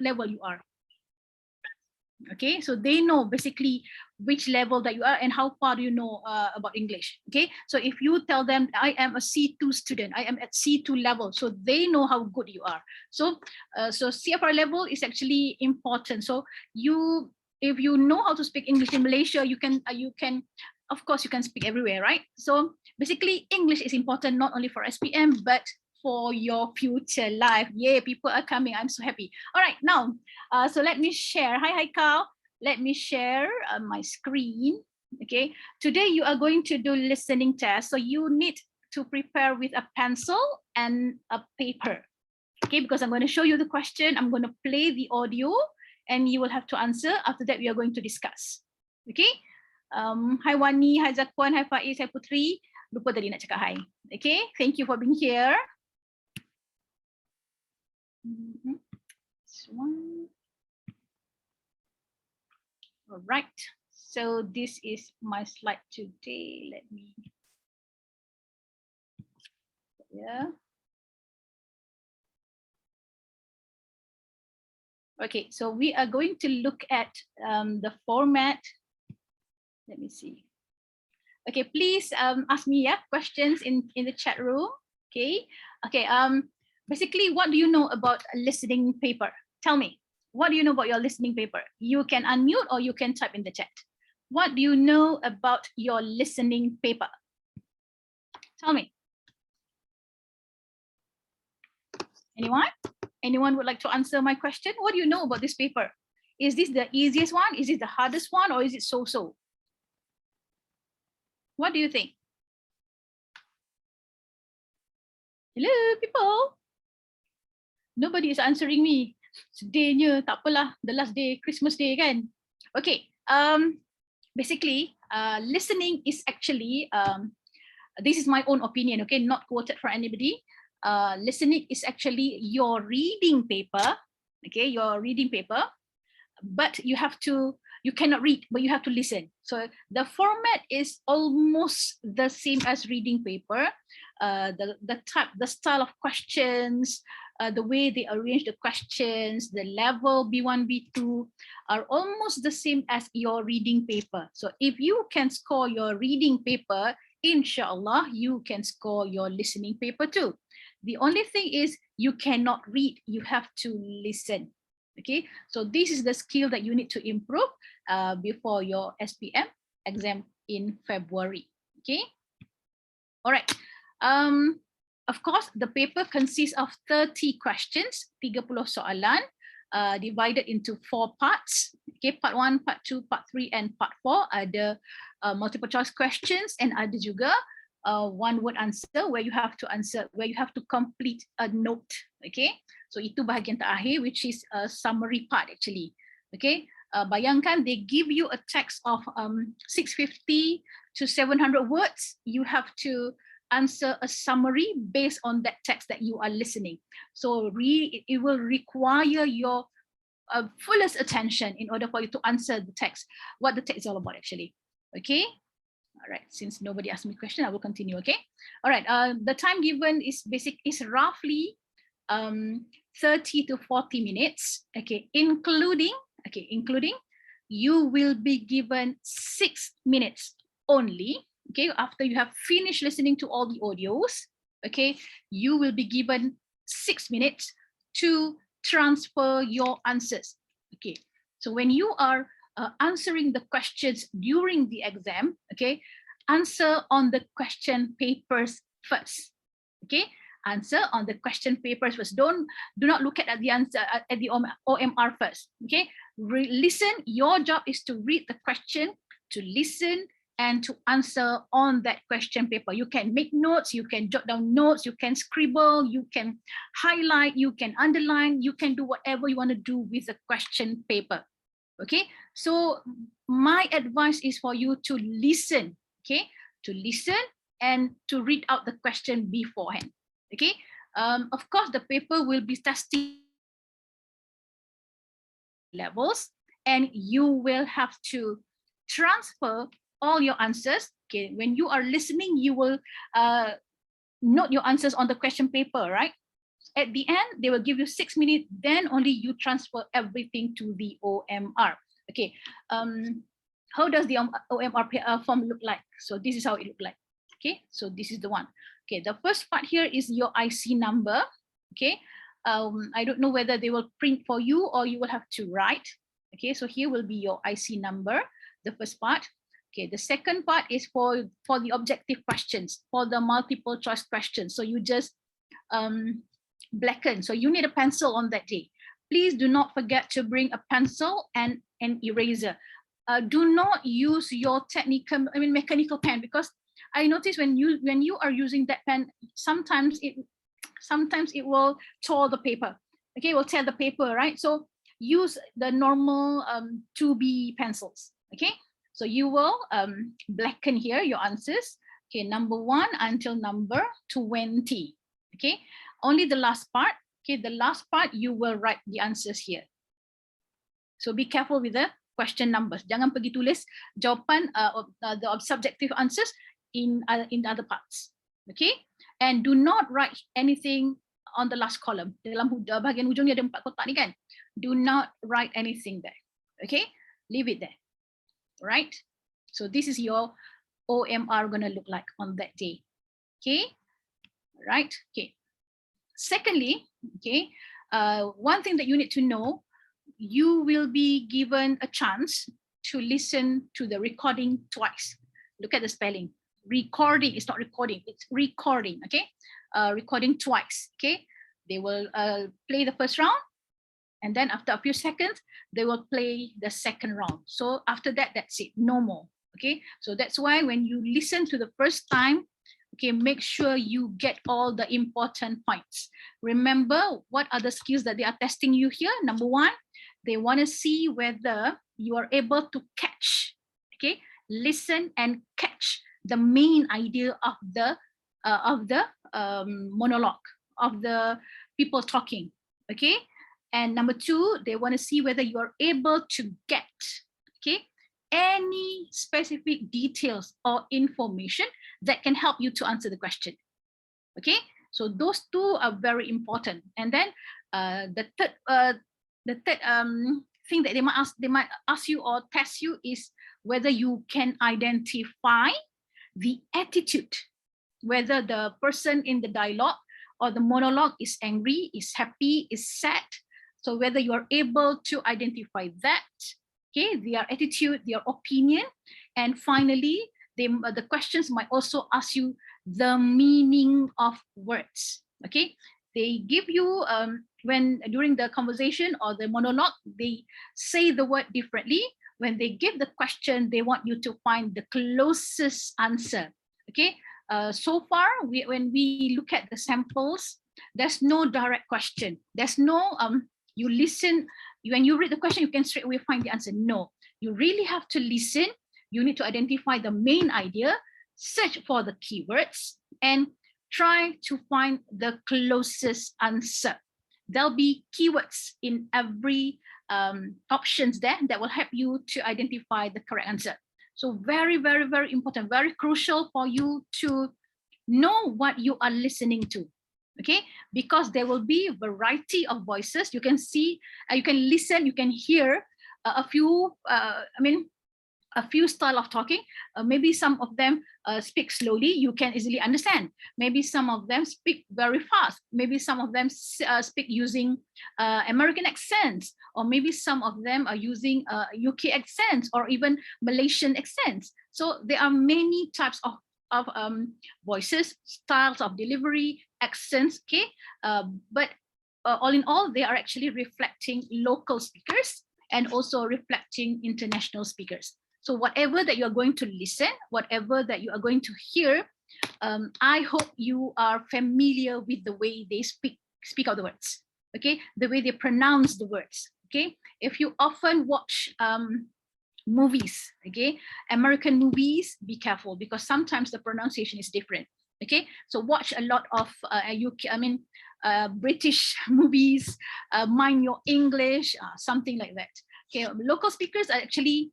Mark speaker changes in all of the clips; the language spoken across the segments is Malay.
Speaker 1: level you are. Okay, so they know basically which level that you are and how far you know about English. Okay, so if you tell them I am a C2 student, I am at C2 level, so they know how good you are. So so CFR level is actually important. So if you know how to speak English in Malaysia, you can of course you can speak everywhere, right? So basically English is important not only for SPM but for your future life. Yay, people are coming. I'm so happy. All right, now, so let me share. Hi, Carl. Let me share my screen. Okay, today you are going to do listening test. So you need to prepare with a pencil and a paper. Okay, because I'm going to show you the question. I'm going to play the audio and you will have to answer. After that, we are going to discuss. Okay. Hi Wani, hi Zakwan, hi Faiz, hi Putri. Lupa tadi nak cakap hi. Okay, thank you for being here. This one. All right, so this is my slide today. Let me, yeah. Okay, so we are going to look at the format. Let me see. Okay, please ask me questions in the chat room. Okay, okay. Basically, what do you know about a listening paper? Tell me, what do you know about your listening paper? You can unmute or you can type in the chat. What do you know about your listening paper? Tell me. Anyone? Anyone would like to answer my question? What do you know about this paper? Is this the easiest one? Is it the hardest one? Or is it so-so? What do you think? Hello, people. Nobody is answering me. Sedihnya, tak apalah, the last day, Christmas day kan. Okay, basically, listening is actually, this is my own opinion, okay, not quoted for anybody. Listening is actually your reading paper, okay, your reading paper, but you cannot read, but you have to listen. So the format is almost the same as reading paper. The style of questions, the way they arrange the questions, the level B1, B2 are almost the same as your reading paper. So if you can score your reading paper, inshallah, you can score your listening paper too. The only thing is you cannot read, you have to listen. Okay, so this is the skill that you need to improve before your SPM exam in February. Okay, all right. Of course, the paper consists of 30 questions, 30 soalan, divided into 4 parts. Okay, part 1, part 2, part 3, and part 4. Ada multiple choice questions and ada juga one word answer where you have to answer, where you have to complete a note. Okay, so itu bahagian terakhir, which is a summary part actually. Okay, bayangkan they give you a text of 650 to 700 words. You have to answer a summary based on that text that you are listening. So it will require your fullest attention in order for you to answer the text, what the text is all about actually. Okay. All right, since nobody asked me a question, I will continue, okay? All right, the time given is roughly 30 to 40 minutes, okay, including you will be given 6 minutes only, okay, after you have finished listening to all the audios, okay, you will be given 6 minutes to transfer your answers, okay? So when you are answering the questions during the exam, okay, answer on the question papers first, okay? Answer on the question papers first. Do not look at the answer at the OMR first, okay? Listen. Your job is to read the question, to listen, and to answer on that question paper. You can make notes, you can jot down notes, you can scribble, you can highlight, you can underline, you can do whatever you want to do with the question paper. Okay, so my advice is for you to listen, okay, to listen and to read out the question beforehand. Okay, of course, the paper will be testing levels and you will have to transfer all your answers. Okay, when you are listening, you will note your answers on the question paper, right? At the end, they will give you 6 minutes, then only you transfer everything to the OMR. Okay, how does the OMR form look like? So this is how it look like. Okay, so this is the one. Okay, the first part here is your IC number. Okay, I don't know whether they will print for you or you will have to write. Okay, so here will be your IC number, the first part. Okay, the second part is for the objective questions, for the multiple choice questions. So you just blacken. So you need a pencil on that day. Please do not forget to bring a pencil and an eraser. Do not use your mechanical pen, because I notice when you are using that pen, sometimes it will tear the paper. Okay, it will tear the paper, right? So use the normal 2B pencils. Okay, so you will blacken here your answers. Okay, number 1 until number 20. Okay, only the last part. Okay, the last part you will write the answers here. So be careful with the question numbers. Jangan pergi tulis jawapan the subjective answers in other parts. Okay, and do not write anything on the last column. Dalam bahagian hujung ni ada 4 kotak ni kan. Do not write anything there. Okay, leave it there. Right. So this is your OMR gonna look like on that day. Okay. Right. Okay. Secondly, okay, one thing that you need to know, you will be given a chance to listen to the recording twice. Look at the spelling. Recording is not recording, it's recording. Okay, recording twice. Okay, they will play the first round, and then after a few seconds they will play the second round. So after that, that's it, no more. Okay, so that's why when you listen to the first time, okay, make sure you get all the important points. Remember, what are the skills that they are testing you here? Number 1, they want to see whether you are able to catch, okay, listen and catch the main idea of the monologue, of the people talking. Okay, and number 2, they want to see whether you are able to get, okay, any specific details or information that can help you to answer the question. Okay, so those 2 are very important. And then the third thing that they might ask you or test you is whether you can identify the attitude, whether the person in the dialogue or the monologue is angry, is happy, is sad. So whether you are able to identify that, okay, their attitude, their opinion. And finally, the questions might also ask you the meaning of words. Okay, they give you when during the conversation or the monologue, they say the word differently. When they give the question, they want you to find the closest answer. Okay, so far when we look at the samples, there's no direct question. There's no you listen, when you read the question, you can straight away find the answer. No, you really have to listen. You need to identify the main idea, search for the keywords, and try to find the closest answer. There'll be keywords in every options there that will help you to identify the correct answer. So very, very, very important, very crucial for you to know what you are listening to. Okay, because there will be a variety of voices. You can see, you can listen, you can hear a few, a few style of talking. Maybe some of them speak slowly, you can easily understand. Maybe some of them speak very fast. Maybe some of them speak using American accents, or maybe some of them are using UK accents or even Malaysian accents. So there are many types of voices, styles of delivery, accents. Okay, but all in all, they are actually reflecting local speakers and also reflecting international speakers. So whatever that you are going to listen, whatever that you are going to hear, I hope you are familiar with the way they speak out the words. Okay, the way they pronounce the words. Okay, if you often watch movies, okay, American movies, be careful, because sometimes the pronunciation is different. Okay, so watch a lot of British movies, mind your English, something like that. Okay, local speakers are actually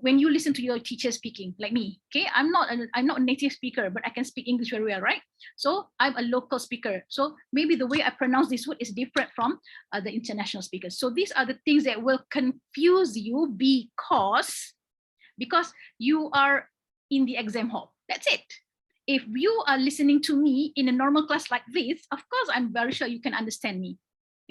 Speaker 1: when you listen to your teacher speaking, like me. Okay, I'm not a native speaker, but I can speak English very well, right? So I'm a local speaker. So maybe the way I pronounce this word is different from the international speakers. So these are the things that will confuse you because you are in the exam hall. That's it. If you are listening to me in a normal class like this, of course, I'm very sure you can understand me.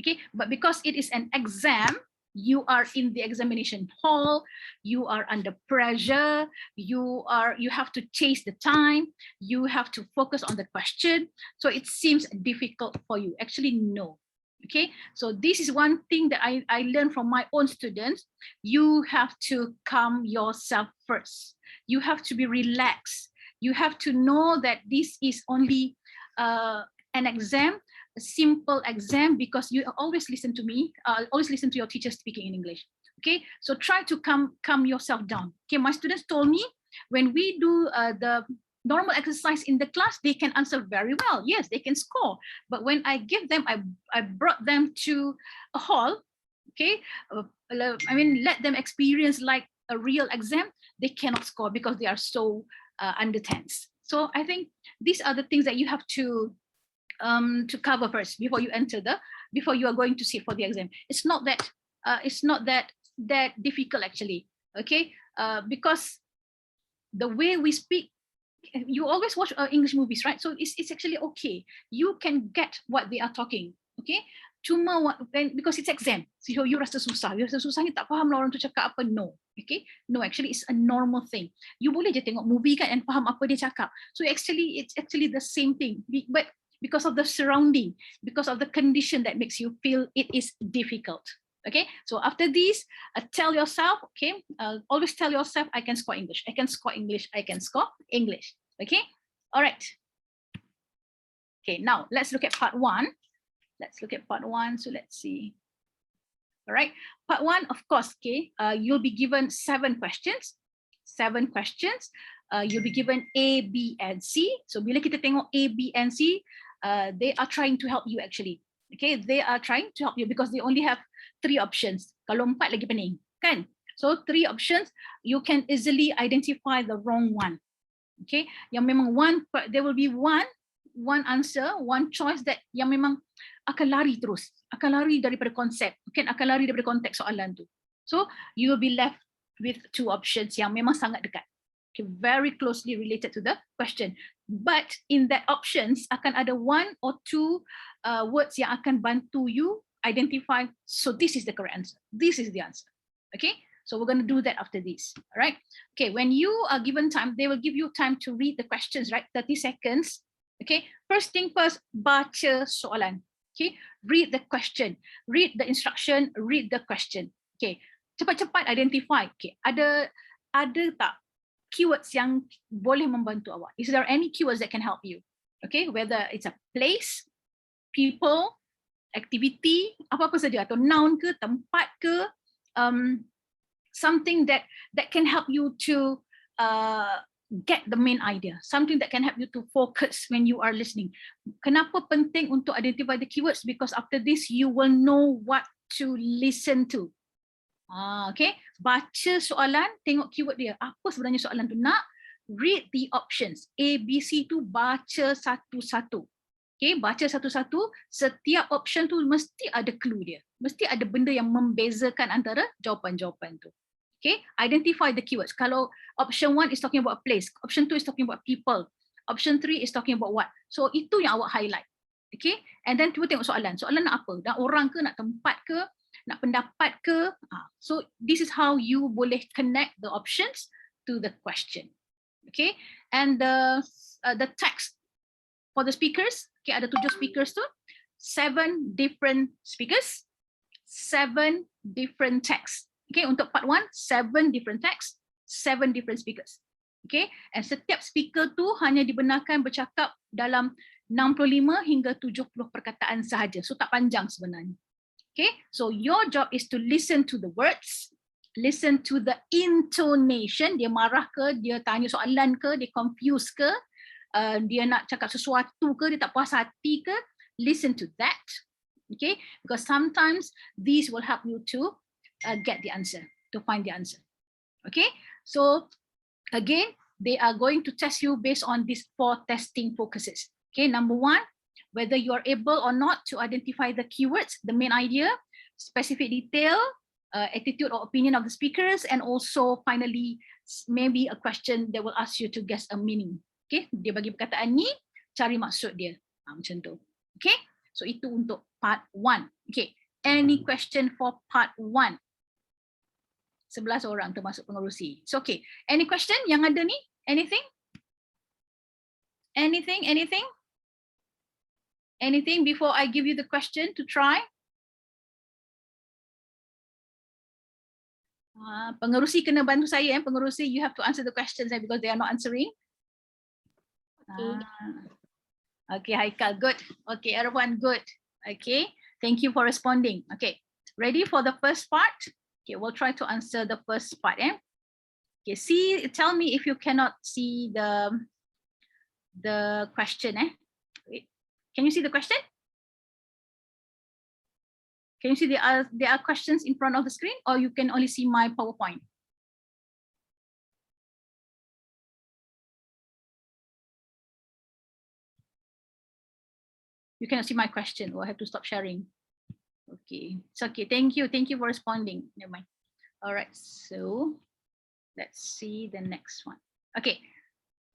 Speaker 1: Okay, but because it is an exam, you are in the examination hall, you are under pressure, you have to chase the time, you have to focus on the question, so it seems difficult for you. Actually, no. Okay, so this is one thing that I learned from my own students. You have to calm yourself first. You have to be relaxed. You have to know that this is only an exam, a simple exam, because you always listen to me, always listen to your teacher speaking in English. Okay, so try to calm yourself down. Okay, my students told me when we do the normal exercise in the class, they can answer very well. Yes, they can score. But when I give them, I brought them to a hall. Okay, I mean, let them experience like a real exam. They cannot score because they are so under tense. So I think these are the things that you have to cover first before you before you are going to sit for the exam. It's not that difficult actually. Okay, because the way we speak, you always watch English movies, right? So it's actually okay. You can get what they are talking. Okay, cuma because it's exam, so you rasa susah. You rasa susah, ni tak faham lah orang tu cakap apa. No, okay, no. Actually, it's a normal thing. You boleh je tengok movie kan and faham apa dia cakap. So it's actually the same thing. But because of the surrounding, because of the condition that makes you feel it is difficult. Okay, so after this, tell yourself, okay, always tell yourself, I can score English, I can score English, I can score English. Okay, all right. Okay, now let's look at part one. Let's look at part one. So let's see. All right, part one, of course, okay, you'll be given 7 questions. 7 questions. You'll be given A, B, and C. So bila kita tengok A, B, and C, they are trying to help you actually. Okay, they are trying to help you because they only have 3 options. Kalau 4 lagi pening, kan? So 3 options, you can easily identify the wrong one. Okay, yang memang there will be one answer, one choice that yang memang akan lari terus, akan lari daripada konsep, okay, akan lari daripada konteks soalan tu. So you will be left with 2 options yang memang sangat dekat. Okay, very closely related to the question. But in that options akan ada 1 or 2 words yang akan bantu you identify, so this is the correct answer. This is the answer. Okay, so we're going to do that after this. All right. Okay, when you are given time, they will give you time to read the questions, right? 30 seconds. Okay, first thing first, baca soalan. Okay, read the question, read the instruction, read the question. Okay, cepat-cepat identify. Okay, ada tak keywords yang boleh membantu awak? Is there any keywords that can help you? Okay, whether it's a place, people, activity, apa-apa saja, atau noun ke, tempat ke, something that can help you to get the main idea, something that can help you to focus when you are listening. Kenapa penting untuk identify the keywords? Because after this, you will know what to listen to. Okay, baca soalan, tengok keyword dia. Apa sebenarnya soalan tu nak? Read the options. A, B, C tu baca satu-satu. Okay, baca satu-satu. Setiap option tu mesti ada clue dia. Mesti ada benda yang membezakan antara jawapan-jawapan tu. Okay, identify the keywords. Kalau option 1 is talking about a place, option 2 is talking about people, option 3 is talking about what. So itu yang awak highlight. Okay, and then cuba tengok soalan. Soalan nak apa? Nak orang ke, nak tempat ke, nak pendapat ke? So this is how you boleh connect the options to the question. Okay, and the text for the speakers. Okay, ada 7 speakers tu, 7 different speakers, 7 different texts. Okay, untuk part 1, 7 different texts, 7 different speakers. Okay, and setiap speaker tu hanya dibenarkan bercakap dalam 65 hingga 70 perkataan sahaja. So tak panjang sebenarnya. Okay, so your job is to listen to the words, listen to the intonation. Dia marah ke, dia tanya soalan ke, dia confused ke, dia nak cakap sesuatu ke, dia tak puas hati ke. Listen to that. Okay, because sometimes these will help you to get the answer, to find the answer. Okay, so again, they are going to test you based on these 4 testing focuses. Okay, number 1, whether you are able or not to identify the keywords, the main idea, specific detail, attitude or opinion of the speakers, and also finally maybe a question that will ask you to guess a meaning. Okay, dia bagi perkataan ni, cari maksud dia. Macam tu. Okay, so itu untuk part 1. Okay, any question for part 1? 11 orang termasuk pengerusi. So okay, any question yang ada ni? Anything? Anything? Anything? Anything before I give you the question to try? Pengerusi kena bantu saya. Pengerusi, you have to answer the questions because they are not answering. Okay, Haikal, good. Okay, everyone, good. Okay, thank you for responding. Okay, ready for the first part? Okay, we'll try to answer the first part. Okay, tell me if you cannot see the question. Wait. Can you see the question? Can you see there are questions in front of the screen, or you can only see my PowerPoint? You cannot see my question, or I have to stop sharing. Okay, it's okay. Thank you for responding. Never mind. All right, so let's see the next one. Okay,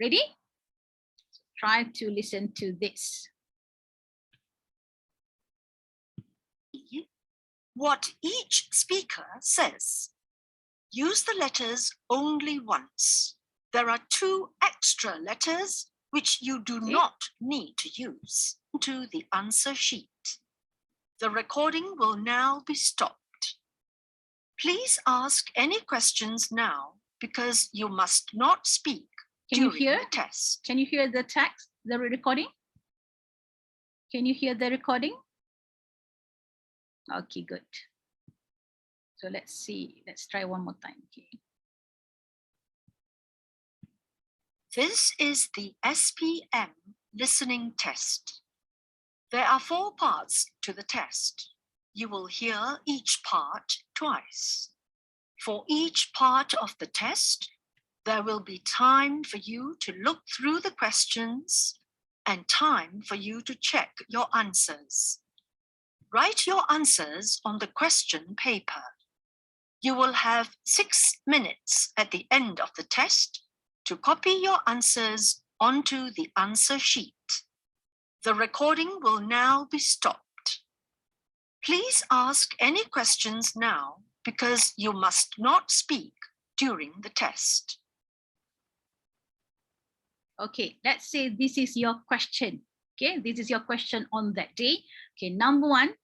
Speaker 1: ready? Try to listen to this.
Speaker 2: What each speaker says. Use the letters only once. There are 2 extra letters which you do not need to use to the answer sheet. The recording will now be stopped. Please ask any questions now because you must not speak during the test.
Speaker 1: Can you hear the text, the recording? Can you hear the recording? Okay, good. So let's see. Let's try one more time. Okay.
Speaker 2: This is the SPM listening test. There are 4 parts to the test. You will hear each part twice. For each part of the test, there will be time for you to look through the questions and time for you to check your answers. Write your answers on the question paper. You will have 6 minutes at the end of the test to copy your answers onto the answer sheet. The recording will now be stopped. Please ask any questions now because you must not speak during the test.
Speaker 1: Okay, let's say this is your question. Okay, this is your question on that day. Okay, number one,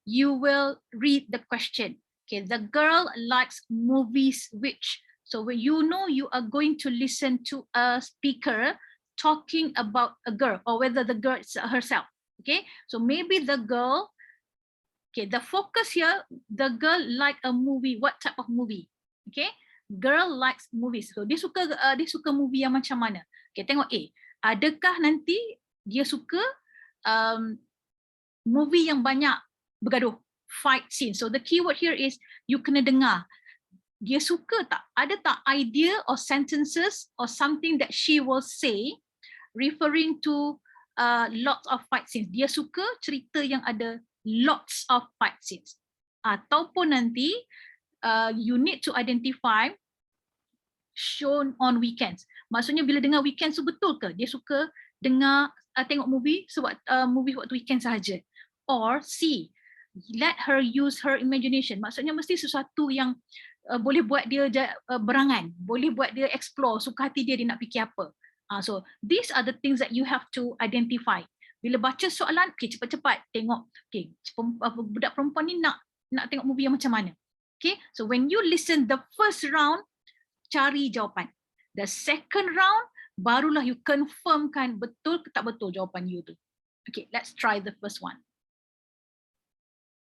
Speaker 1: you will read the question. Okay, the girl likes movies which. So when you know you are going to listen to a speaker talking about a girl, or whether the girl is herself. Okay, so maybe the girl, okay, the focus here, the girl like a movie. What type of movie? Okay, girl likes movies. So dia suka movie yang macam mana? Okay, tengok adakah nanti dia suka movie yang banyak bergaduh, fight scene. So the keyword here is you kena dengar. Dia suka tak? Ada tak idea or sentences or something that she will say referring to lots of fight scenes. Dia suka cerita yang ada lots of fight scenes. Ataupun nanti you need to identify shown on weekends. Maksudnya bila dengar weekends tu betul ke? Dia suka dengar tengok movie sebab movie waktu weekend sahaja. Or C, let her use her imagination. Maksudnya mesti sesuatu yang boleh buat dia berangan, boleh buat dia explore, suka hati dia nak fikir apa. So these are the things that you have to identify. Bila baca soalan, okay, cepat-cepat tengok, okay, budak perempuan ni nak tengok movie yang macam mana. Okay, so when you listen the first round, cari jawapan. The second round, barulah you confirmkan betul ke tak betul jawapan you tu. Okay, let's try the first one.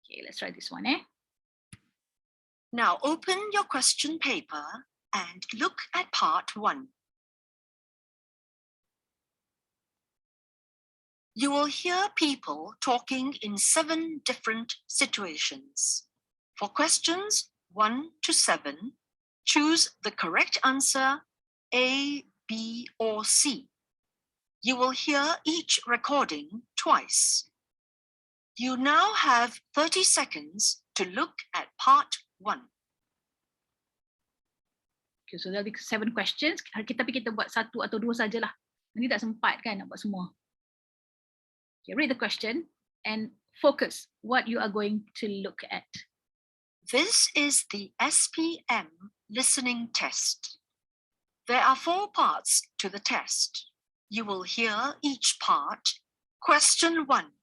Speaker 1: Okay, let's try this one.
Speaker 2: Now open your question paper and look at part 1. You will hear people talking in 7 different situations. For questions 1 to 7, choose the correct answer A, B, or C. You will hear each recording twice. You now have 30 seconds to look at part 1.
Speaker 1: Okay, so there'll be 7 questions. Tapi kita buat 1 atau 2 sajalah. Nanti tak sempat kan nak buat semua. Okay, read the question and focus what you are going to look at.
Speaker 2: This is the SPM listening test. There are 4 parts to the test. You will hear each part. Question 1.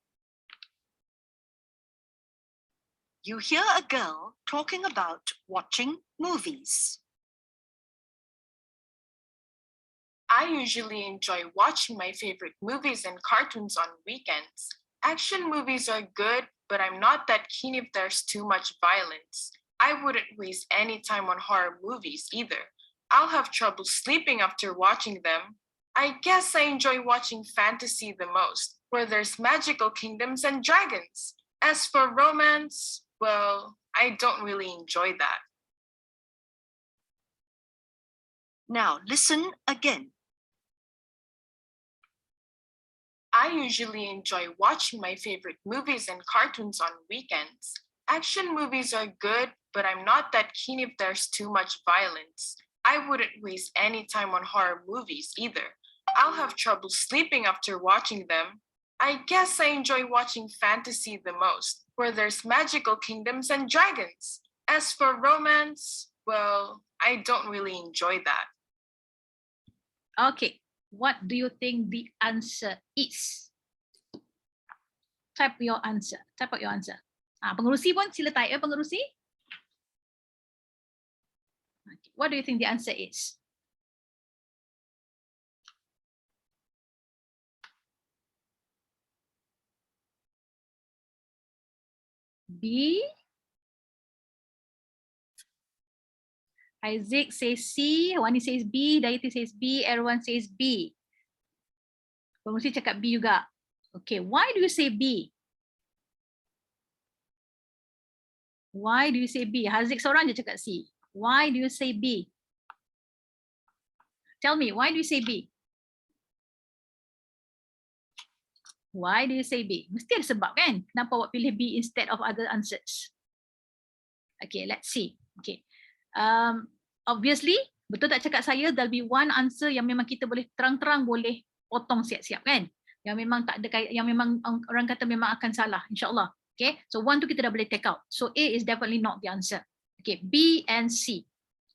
Speaker 2: You hear a girl talking about watching movies.
Speaker 3: I usually enjoy watching my favorite movies and cartoons on weekends. Action movies are good, but I'm not that keen if there's too much violence. I wouldn't waste any time on horror movies either. I'll have trouble sleeping after watching them. I guess I enjoy watching fantasy the most, where there's magical kingdoms and dragons. As for romance, well, I don't really enjoy that.
Speaker 2: Now listen again.
Speaker 3: I usually enjoy watching my favorite movies and cartoons on weekends. Action movies are good, but I'm not that keen if there's too much violence. I wouldn't waste any time on horror movies either. I'll have trouble sleeping after watching them. I guess I enjoy watching fantasy the most, where there's magical kingdoms and dragons. As for romance, well, I don't really enjoy that.
Speaker 1: Okay, what do you think the answer is? Type your answer. Type out your answer. Pengerusi pun sila type ya, pengerusi. Okay. What do you think the answer is? B. Isaac says C, Wani says B, Daiti says B, everyone says B. Pengerusi cakap B juga. Okay, why do you say B? Why do you say B? Haziq seorang je cakap C. Why do you say B? Tell me, why do you say B? Why do you say B? Mesti ada sebab kan? Kenapa awak pilih B instead of other answers? Okay, let's see. Okay. Obviously, betul tak cakap saya, there'll be one answer yang memang kita boleh terang-terang boleh potong siap-siap kan? Yang memang tak ada, yang memang orang kata memang akan salah, insyaAllah. Okay, so 1 tu kita dah boleh take out. So A is definitely not the answer. Okay, B and C.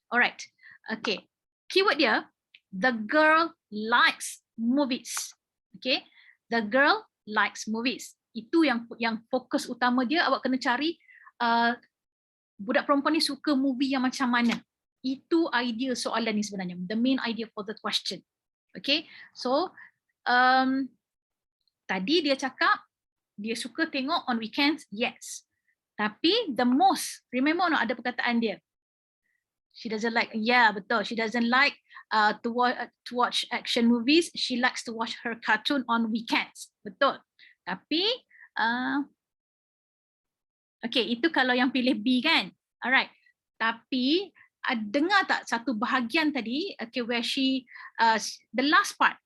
Speaker 1: Alright. Okay, keyword dia, the girl likes movies. Okay, the girl likes movies. Itu yang fokus utama dia. Awak kena cari budak perempuan ni suka movie yang macam mana. Itu idea soalan ni sebenarnya. The main idea for the question. Okay, so tadi dia cakap dia suka tengok on weekends, yes. Tapi the most, remember no, ada perkataan dia. She doesn't like, yeah betul, she doesn't like to watch action movies, she likes to watch her cartoon on weekends. Betul. Tapi, okay, itu kalau yang pilih B kan. Alright. Tapi, dengar tak satu bahagian tadi, okay, where she, the last part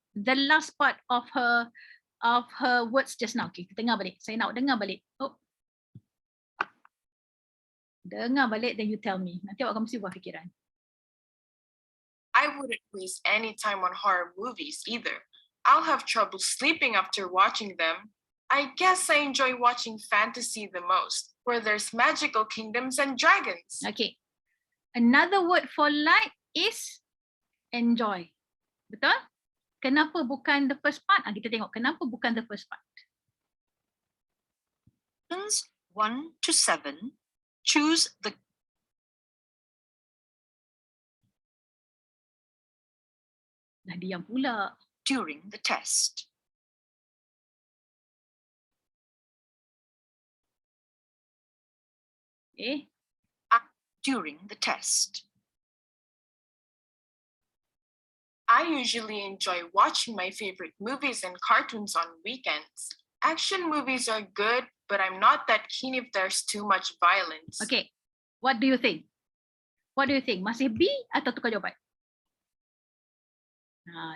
Speaker 1: of her words just now. Okay, kita dengar balik. Saya nak dengar balik. Oh. Dengar balik, then you tell me. Nanti awak akan mesti buat fikiran.
Speaker 3: I wouldn't waste any time on horror movies either. I'll have trouble sleeping after watching them. I guess I enjoy watching fantasy the most, where there's magical kingdoms and dragons.
Speaker 1: Okay. Another word for like is enjoy. Betul? Kenapa bukan the first part? Kita tengok kenapa bukan the first part.
Speaker 2: 1 to 7, choose the
Speaker 1: Dah diam pula.
Speaker 2: During the test. During the test.
Speaker 3: I usually enjoy watching my favorite movies and cartoons on weekends. Action movies are good, but I'm not that keen if there's too much violence.
Speaker 1: Okay, What do you think? What do you think? Masih B atau tukar jawapan?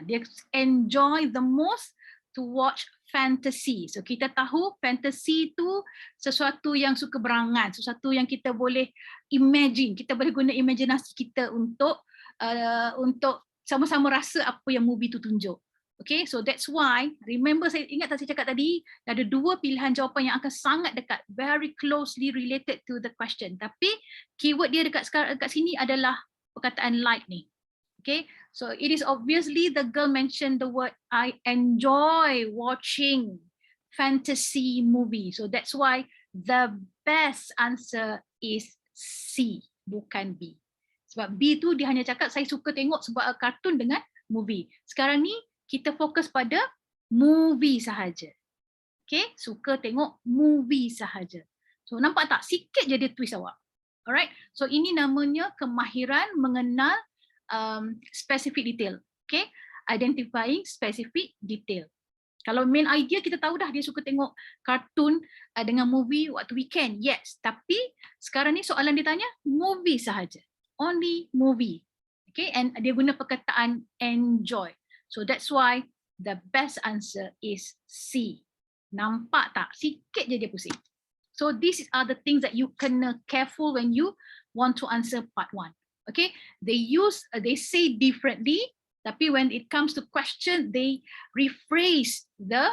Speaker 1: Dia enjoy the most to watch fantasy. So kita tahu fantasy tu sesuatu yang suka berangan, sesuatu yang kita boleh imagine, kita boleh guna imajinasi kita untuk sama-sama rasa apa yang movie tu tunjuk. Okay, so that's why, remember saya ingat tak saya cakap tadi, ada dua pilihan jawapan yang akan sangat dekat, very closely related to the question. Tapi keyword dia dekat sini adalah perkataan like ni. Okay, so it is obviously the girl mentioned the word I enjoy watching fantasy movie. So that's why the best answer is C, bukan B. Sebab B tu dia hanya cakap saya suka tengok sebuah kartun dengan movie. Sekarang ni kita fokus pada movie sahaja. Okay, suka tengok movie sahaja. So nampak tak? Sikit je dia twist awak. Alright, so ini namanya kemahiran mengenal specific detail. Okay, identifying specific detail. Kalau main idea kita tahu dah dia suka tengok kartun dengan movie waktu weekend. Yes, tapi sekarang ni soalan dia tanya movie sahaja. Only movie. Okay, and dia guna perkataan enjoy. So that's why the best answer is C. Nampak tak? Sikit je dia pusing. So these are the things that you kena careful when you want to answer part 1. Okay, they say differently, tapi when it comes to question, they rephrase the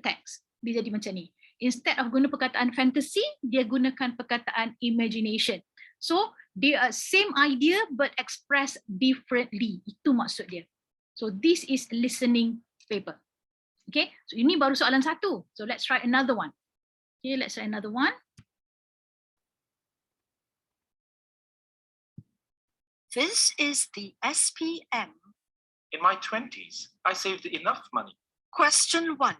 Speaker 1: text. Dia jadi macam ni. Instead of guna perkataan fantasy, dia gunakan perkataan imagination. So they are same idea but expressed differently. Itu maksud dia. So this is listening paper. Okay, so ini baru soalan 1. So let's try another one. Okay, let's try another one.
Speaker 2: This is the SPM.
Speaker 4: In my 20s, I saved enough money.
Speaker 2: Question 1.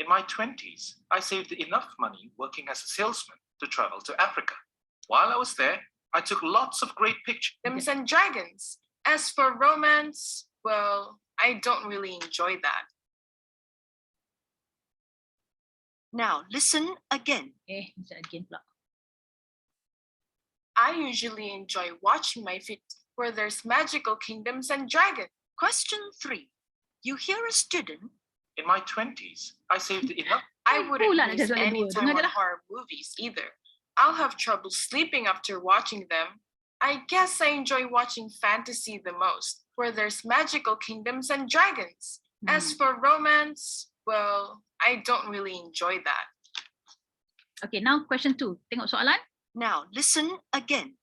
Speaker 4: In my 20s, I saved enough money working as a salesman to travel to Africa. While I was there, I took lots of great pictures.
Speaker 3: Kingdoms and Dragons. As for romance, well, I don't really enjoy that.
Speaker 2: Now listen again.
Speaker 1: Again pula.
Speaker 3: I usually enjoy watching my films where there's magical kingdoms and dragons.
Speaker 2: Question 3. You hear a student.
Speaker 4: In my 20s, I saved enough.
Speaker 3: I wouldn't
Speaker 1: Pula nak
Speaker 3: waste
Speaker 1: jadual
Speaker 3: any
Speaker 1: dua.
Speaker 3: time
Speaker 1: Dengar je
Speaker 3: on
Speaker 1: lah.
Speaker 3: horror movies either. I'll have trouble sleeping after watching them. I guess I enjoy watching fantasy the most, where there's magical kingdoms and dragons. As for romance, well, I don't really enjoy that.
Speaker 1: Okay, now question 2. Tengok soalan.
Speaker 2: Now listen again.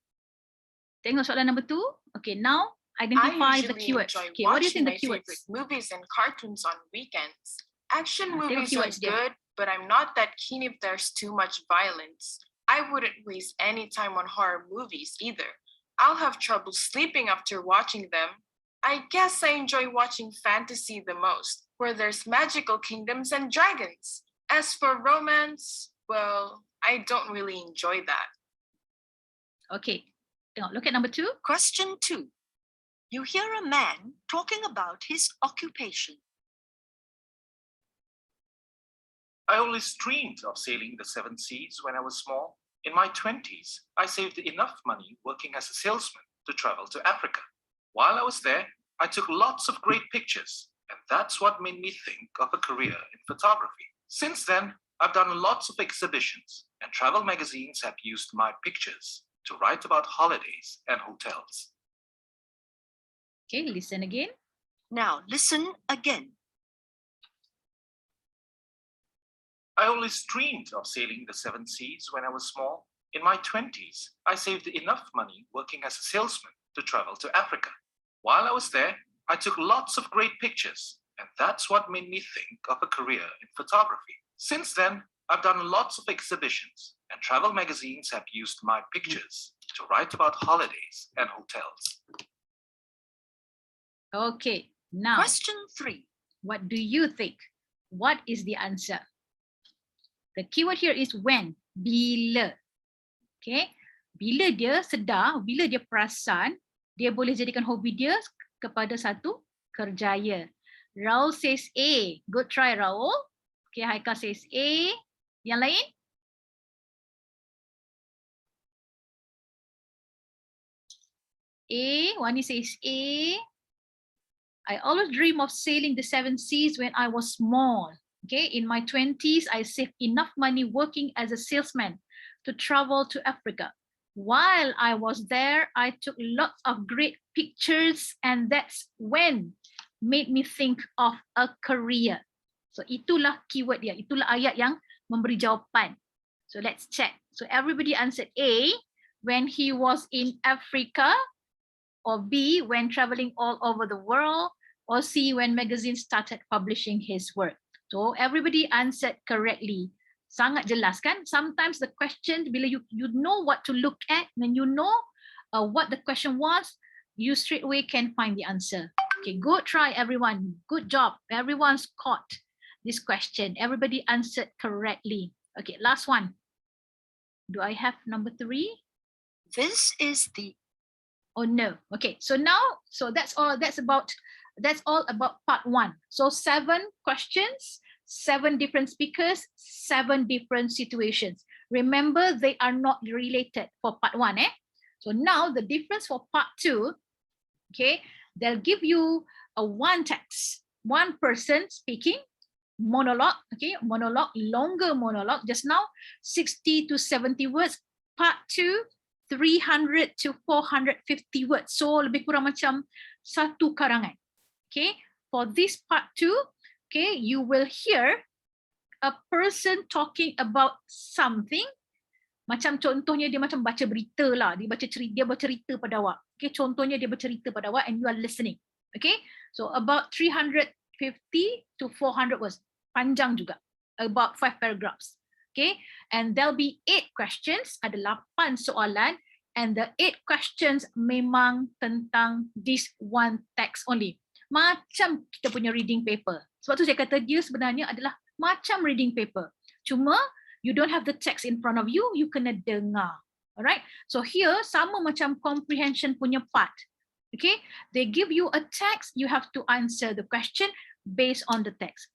Speaker 1: Tengok soalan number 2. Okay, now
Speaker 3: I
Speaker 1: identify the
Speaker 3: usually
Speaker 1: keywords.
Speaker 3: enjoy
Speaker 1: Okay, what do you
Speaker 3: watching
Speaker 1: think the
Speaker 3: my
Speaker 1: keywords?
Speaker 3: favorite movies and cartoons on weekends. Action
Speaker 1: Tengok
Speaker 3: movies are
Speaker 1: keywords dia.
Speaker 3: good, but I'm not that keen if there's too much violence. I wouldn't waste any time on horror movies either. I'll have trouble sleeping after watching them. I guess I enjoy watching fantasy the most, where there's magical kingdoms and dragons. As for romance, well, I don't really enjoy that.
Speaker 1: Okay, tengok, look at number 2.
Speaker 2: Question 2. You hear a man talking about his occupation.
Speaker 4: I always dreamed of sailing the 7 seas when I was small. In my 20s, I saved enough money working as a salesman to travel to Africa. While I was there, I took lots of great pictures, and that's what made me think of a career in photography. Since then, I've done lots of exhibitions, and travel magazines have used my pictures to write about holidays and hotels.
Speaker 1: Okay, listen again.
Speaker 2: Now listen again.
Speaker 4: I always dreamed of sailing the 7 seas when I was small. In my 20s, I saved enough money working as a salesman to travel to Africa. While I was there, I took lots of great pictures, and that's what made me think of a career in photography. Since then, I've done lots of exhibitions, and travel magazines have used my pictures to write about holidays and hotels.
Speaker 1: Okay, now
Speaker 2: Question 3.
Speaker 1: what do you think? What is the answer? The keyword here is when, bila. Okay, bila dia sedar, bila dia perasan, dia boleh jadikan hobi dia kepada satu kerjaya. Raul says A. Good try, Raul. Okay, Haika says A. Yang lain? A, Wani says A. I always dream of sailing the 7 seas when I was small. Okay, in my 20s, I saved enough money working as a salesman to travel to Africa. While I was there, I took lots of great pictures, and that's when made me think of a career. So itulah keyword dia, itulah ayat yang memberi jawapan. So let's check. So everybody answered A, when he was in Africa, or B, when traveling all over the world, or C, when magazines started publishing his work. So everybody answered correctly. Sangat jelas kan? Sometimes the question, bila you know what to look at, and you know what the question was, you straight away can find the answer. Okay, good try everyone. Good job. Everyone's caught this question. Everybody answered correctly. Okay, last one. Do I have number 3?
Speaker 2: This is the
Speaker 1: Oh no. Okay, so now, so that's all about part 1. So 7 questions, 7 different speakers, 7 different situations. Remember, they are not related for part 1. So now the difference for part 2, okay, they'll give you a one text, one person speaking, monologue, okay, monologue, longer monologue. Just now, 60 to 70 words. Part 2, 300 to 450 words. So lebih kurang macam satu karangan. Okay, for this part 2, okay, you will hear a person talking about something. Macam contohnya dia macam baca berita lah, dia baca cerita pada awak. Okay, contohnya dia bercerita pada awak and you are listening. Okay, so about 350 to 400 words. Panjang juga, about 5 paragraphs. Okay, and there'll be 8 questions, ada 8 soalan, and the 8 questions memang tentang this one text only. Macam kita punya reading paper. Sebab tu saya kata dia sebenarnya adalah macam reading paper. Cuma you don't have the text in front of you, you kena dengar. Alright, so here sama macam comprehension punya part. Okay, they give you a text, you have to answer the question based on the text.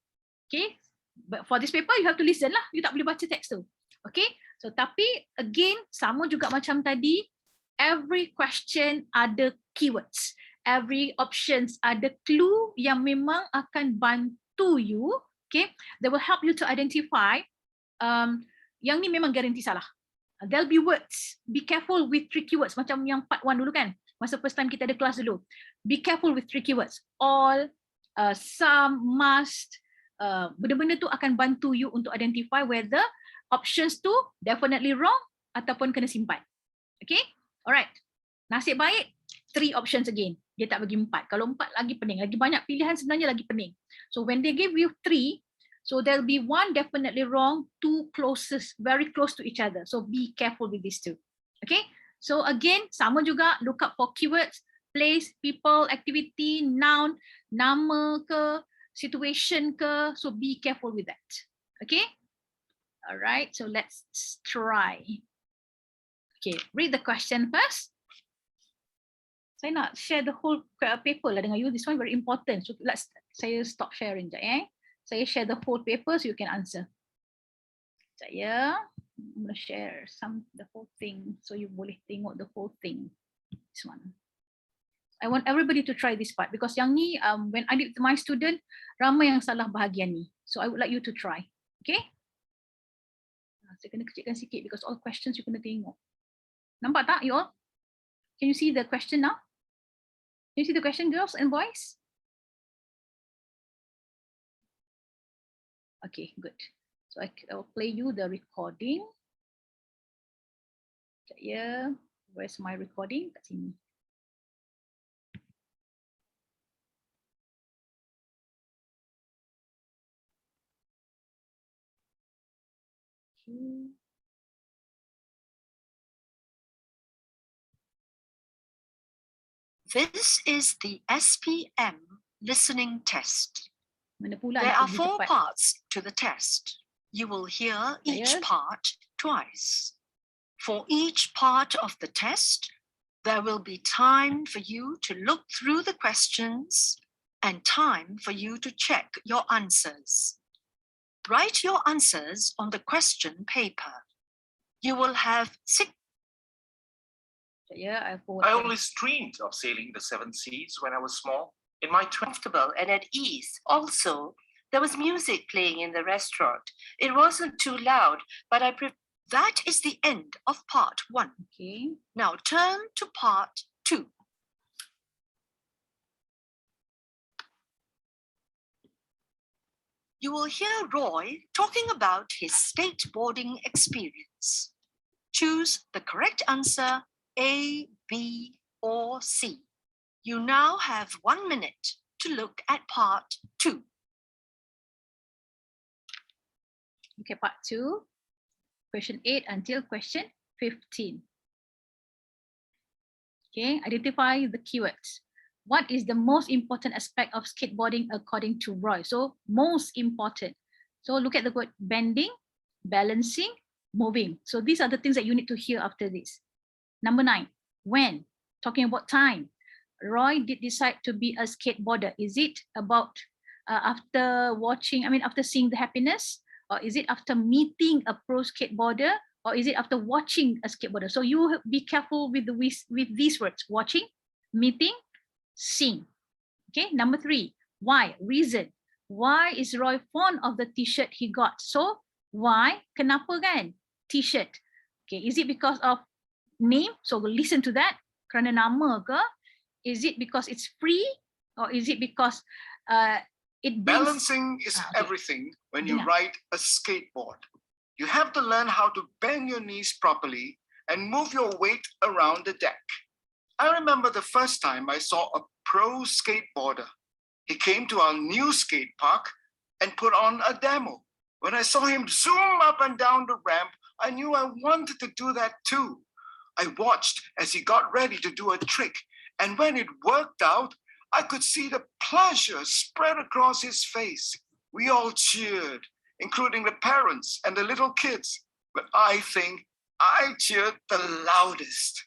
Speaker 1: Okay, but for this paper you have to listen lah, you tak boleh baca teks tu. Okay, so tapi again sama juga macam tadi, every question ada keywords, every options ada clue yang memang akan bantu you. Okay, they will help you to identify yang ni memang garanti salah. There'll be words, be careful with tricky words, macam yang part 1 dulu kan, masa first time kita ada kelas dulu. Be careful with tricky words, all, some, must. Benda-benda tu akan bantu you untuk identify whether options tu definitely wrong ataupun kena simpan. Okay, alright. Nasib baik 3 options again. Dia tak bagi 4. Kalau 4 lagi pening, lagi banyak pilihan sebenarnya lagi pening. So when they give you 3, so there'll be 1 definitely wrong, 2 closest, very close to each other. So be careful with these 2. Okay, so again sama juga, look up for keywords, place, people, activity, noun, nama ke, situation ke, so be careful with that. Okay, all right, so let's try. Okay, read the question first. Saya nak share the whole paper lah dengan you. This one very important, so saya stop sharing sekejap. Saya share the whole paper so you can answer. Saya I'm gonna share the whole thing so you boleh tengok the whole thing. This one. I want everybody to try this part because yang ni when I did my student, ramai yang salah bahagian ni. So I would like you to try. Okay? Saya kena kecilkan sikit because all questions you kena tengok. Nampak tak you all? Can you see the question now? Can you see the question, girls and boys? Okay, good. So I will play you the recording. Yeah, where's my recording? Kat sini.
Speaker 2: This is the SPM listening test.
Speaker 1: Mana pula
Speaker 2: There
Speaker 1: nak
Speaker 2: are
Speaker 1: pergi
Speaker 2: 4
Speaker 1: cepat?
Speaker 2: parts to the test. You will hear each
Speaker 1: Saya.
Speaker 2: part twice. For each part of the test, there will be time for you to look through the questions and time for you to check your answers. Write your answers on the question paper. You will have 6
Speaker 1: Yeah,
Speaker 4: I
Speaker 1: I
Speaker 4: always dreamed of sailing the seven seas when I was small. In my 20s,
Speaker 2: Comfortable and at ease. Also, there was music playing in the restaurant. It wasn't too loud, but that is the end of part 1.
Speaker 1: Okay.
Speaker 2: Now turn to part 2. You will hear Roy talking about his skateboarding experience. Choose the correct answer, A, B, or C. You now have 1 minute to look at part 2.
Speaker 1: Okay, part 2. Question 8 until question 15. Okay, identify the keywords. What is the most important aspect of skateboarding according to Roy? So most important. So look at the word bending, balancing, moving. So these are the things that you need to hear after this. Number 9, when? Talking about time. Roy did decide to be a skateboarder. Is it about after seeing the happiness? Or is it after meeting a pro skateboarder? Or is it after watching a skateboarder? So you be careful with these words: watching, meeting, seeing. Okay, number 3, why? Reason. Why is Roy fond of the t-shirt he got? So why? Kenapa kan? T-shirt. Okay, is it because of name? So we'll listen to that. Kerana nama ke? Is it because it's free? Or is it because it brings...
Speaker 5: Balancing is
Speaker 1: Okay.
Speaker 5: everything when you
Speaker 1: Yeah.
Speaker 5: ride a skateboard. You have to learn how to bend your knees properly and move your weight around the deck. I remember the first time I saw a pro skateboarder. He came to our new skate park and put on a demo. When I saw him zoom up and down the ramp, I knew I wanted to do that too. I watched as he got ready to do a trick, and when it worked out, I could see the pleasure spread across his face. We all cheered, including the parents and the little kids, but I think I cheered the loudest.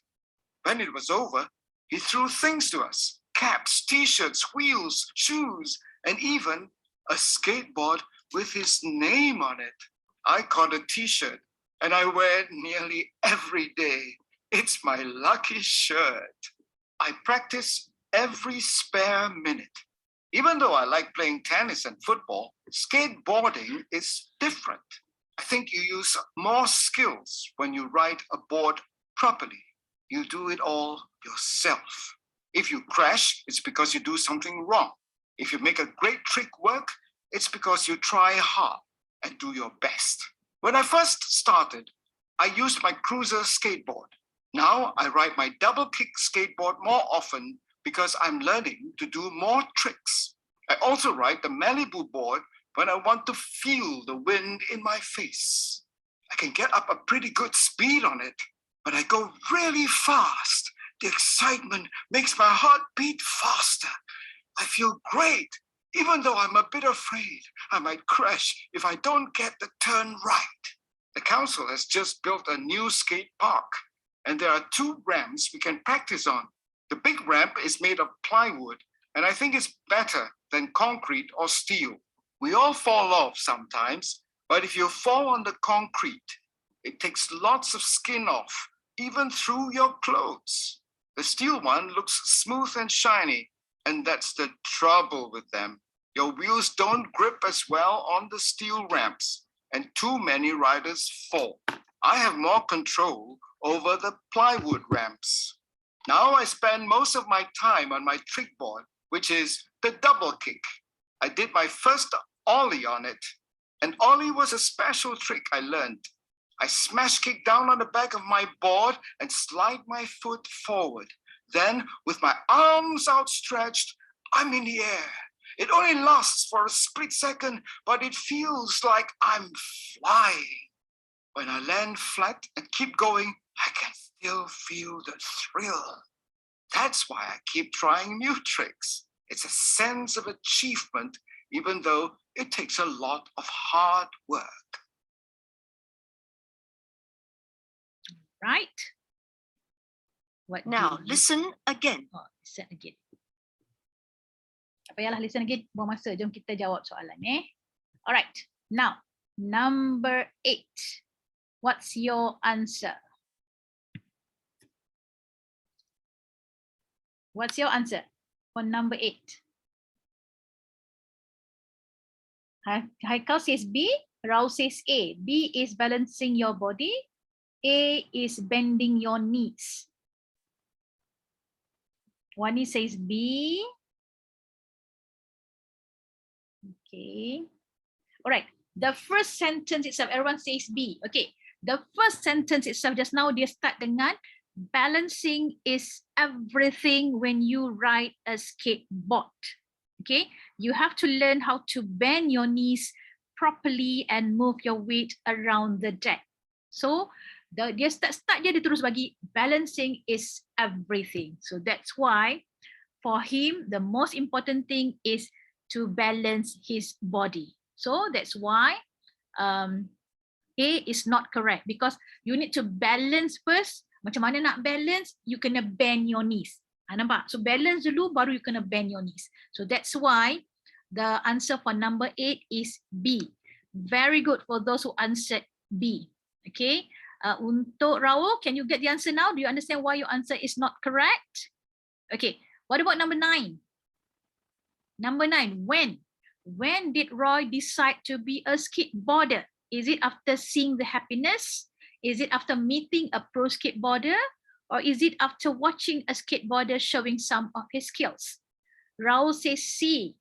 Speaker 5: When it was over, he threw things to us: caps, t-shirts, wheels, shoes, and even a skateboard with his name on it. I caught a t-shirt and I wear it nearly every day. It's my lucky shirt. I practice every spare minute. Even though I like playing tennis and football, skateboarding is different. I think you use more skills when you ride a board properly. You do it all yourself. If you crash, it's because you do something wrong. If you make a great trick work, it's because you try hard and do your best. When I first started, I used my cruiser skateboard. Now I ride my double kick skateboard more often because I'm learning to do more tricks. I also ride the Malibu board when I want to feel the wind in my face. I can get up a pretty good speed on it, but I go really fast. The excitement makes my heart beat faster. I feel great, even though I'm a bit afraid I might crash if I don't get the turn right. The council has just built a new skate park, and there are 2 ramps we can practice on. The big ramp is made of plywood, and I think it's better than concrete or steel. We all fall off sometimes, but if you fall on the concrete, it takes lots of skin off, even through your clothes. The steel one looks smooth and shiny, and that's the trouble with them. Your wheels don't grip as well on the steel ramps, and too many riders fall. I have more control over the plywood ramps. Now I spend most of my time on my trick board, which is the double kick. I did my first ollie on it, and ollie was a special trick I learned. I smash kick down on the back of my board and slide my foot forward. Then, with my arms outstretched, I'm in the air. It only lasts for a split second, but it feels like I'm flying. When I land flat and keep going, I can still feel the thrill. That's why I keep trying new tricks. It's a sense of achievement, even though it takes a lot of hard work.
Speaker 1: Right? What
Speaker 2: Now
Speaker 1: do you...
Speaker 2: listen again.
Speaker 1: Oh, listen again. Tak payahlah listen again, buang masa. Jom kita jawab soalan Alright, now number 8. What's your answer? What's your answer for number 8? Haikal says B, Raul says A. B is balancing your body. A is bending your knees. Wani says B. Okay. All right. The first sentence itself, everyone says B. Okay. The first sentence itself, just now dia start dengan balancing is everything when you ride a skateboard. Okay. You have to learn how to bend your knees properly and move your weight around the deck. So, dia start dia terus bagi balancing is everything. So that's why for him, the most important thing is to balance his body. So that's why A is not correct because you need to balance first. Macam mana nak balance? You kena bend your knees. Nampak? So balance dulu baru you kena bend your knees. So that's why the answer for number 8 is B. Very good for those who answered B. Okay. Untuk Raul, can you get the answer now? Do you understand why your answer is not correct? Okay. What about number 9? Number 9, when? When did Roy decide to be a skateboarder? Is it after seeing the happiness? Is it after meeting a pro skateboarder? Or is it after watching a skateboarder showing some of his skills? Raul says C.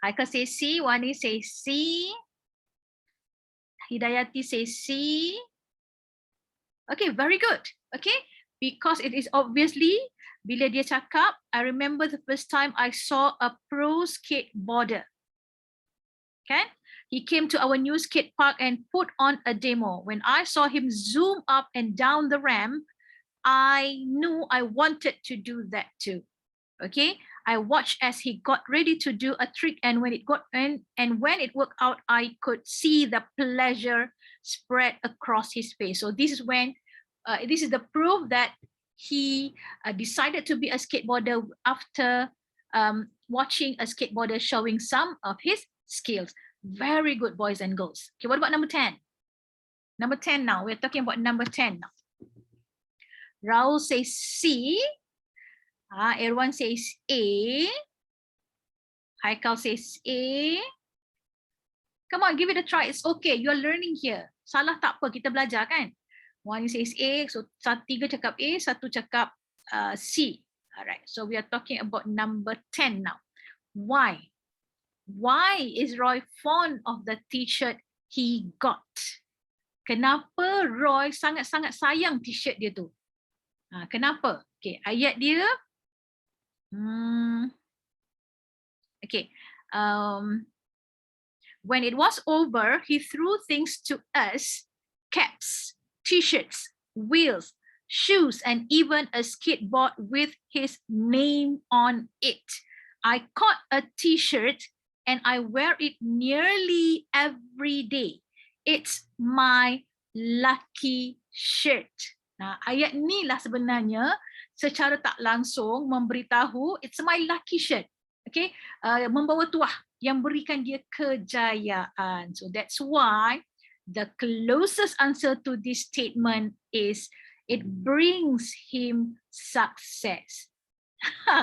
Speaker 1: Haikal says C. Wani says C. Hidayati says C. Okay, very good. Okay, because it is obviously bila dia cakap, I remember the first time I saw a pro skateboarder. Okay, he came to our new skate park and put on a demo. When I saw him zoom up and down the ramp, I knew I wanted to do that too. Okay, I watched as he got ready to do a trick, and when it worked out, I could see the pleasure spread across his face. So this is when, this is the proof that he decided to be a skateboarder after watching a skateboarder showing some of his skills. Very good, boys and girls. Okay, what about number 10? Number 10 now. We're talking about number 10 now. Raul says C. Everyone says A. Haikal says A. Come on, give it a try. It's okay. You're learning here. Salah tak apa, kita belajar kan? One says A, so 3 cakap A, 1 cakap C. Alright, so we are talking about number 10 now. Why? Why is Roy fond of the t-shirt he got? Kenapa Roy sangat-sangat sayang t-shirt dia tu? Kenapa? Okay, ayat dia. Okay. When it was over, he threw things to us, caps, t-shirts, wheels, shoes, and even a skateboard with his name on it. I caught a t-shirt and I wear it nearly every day. It's my lucky shirt. Nah, ayat ni lah sebenarnya secara tak langsung memberitahu it's my lucky shirt. Okay, membawa tuah yang berikan dia kejayaan. So that's why the closest answer to this statement is it brings him success.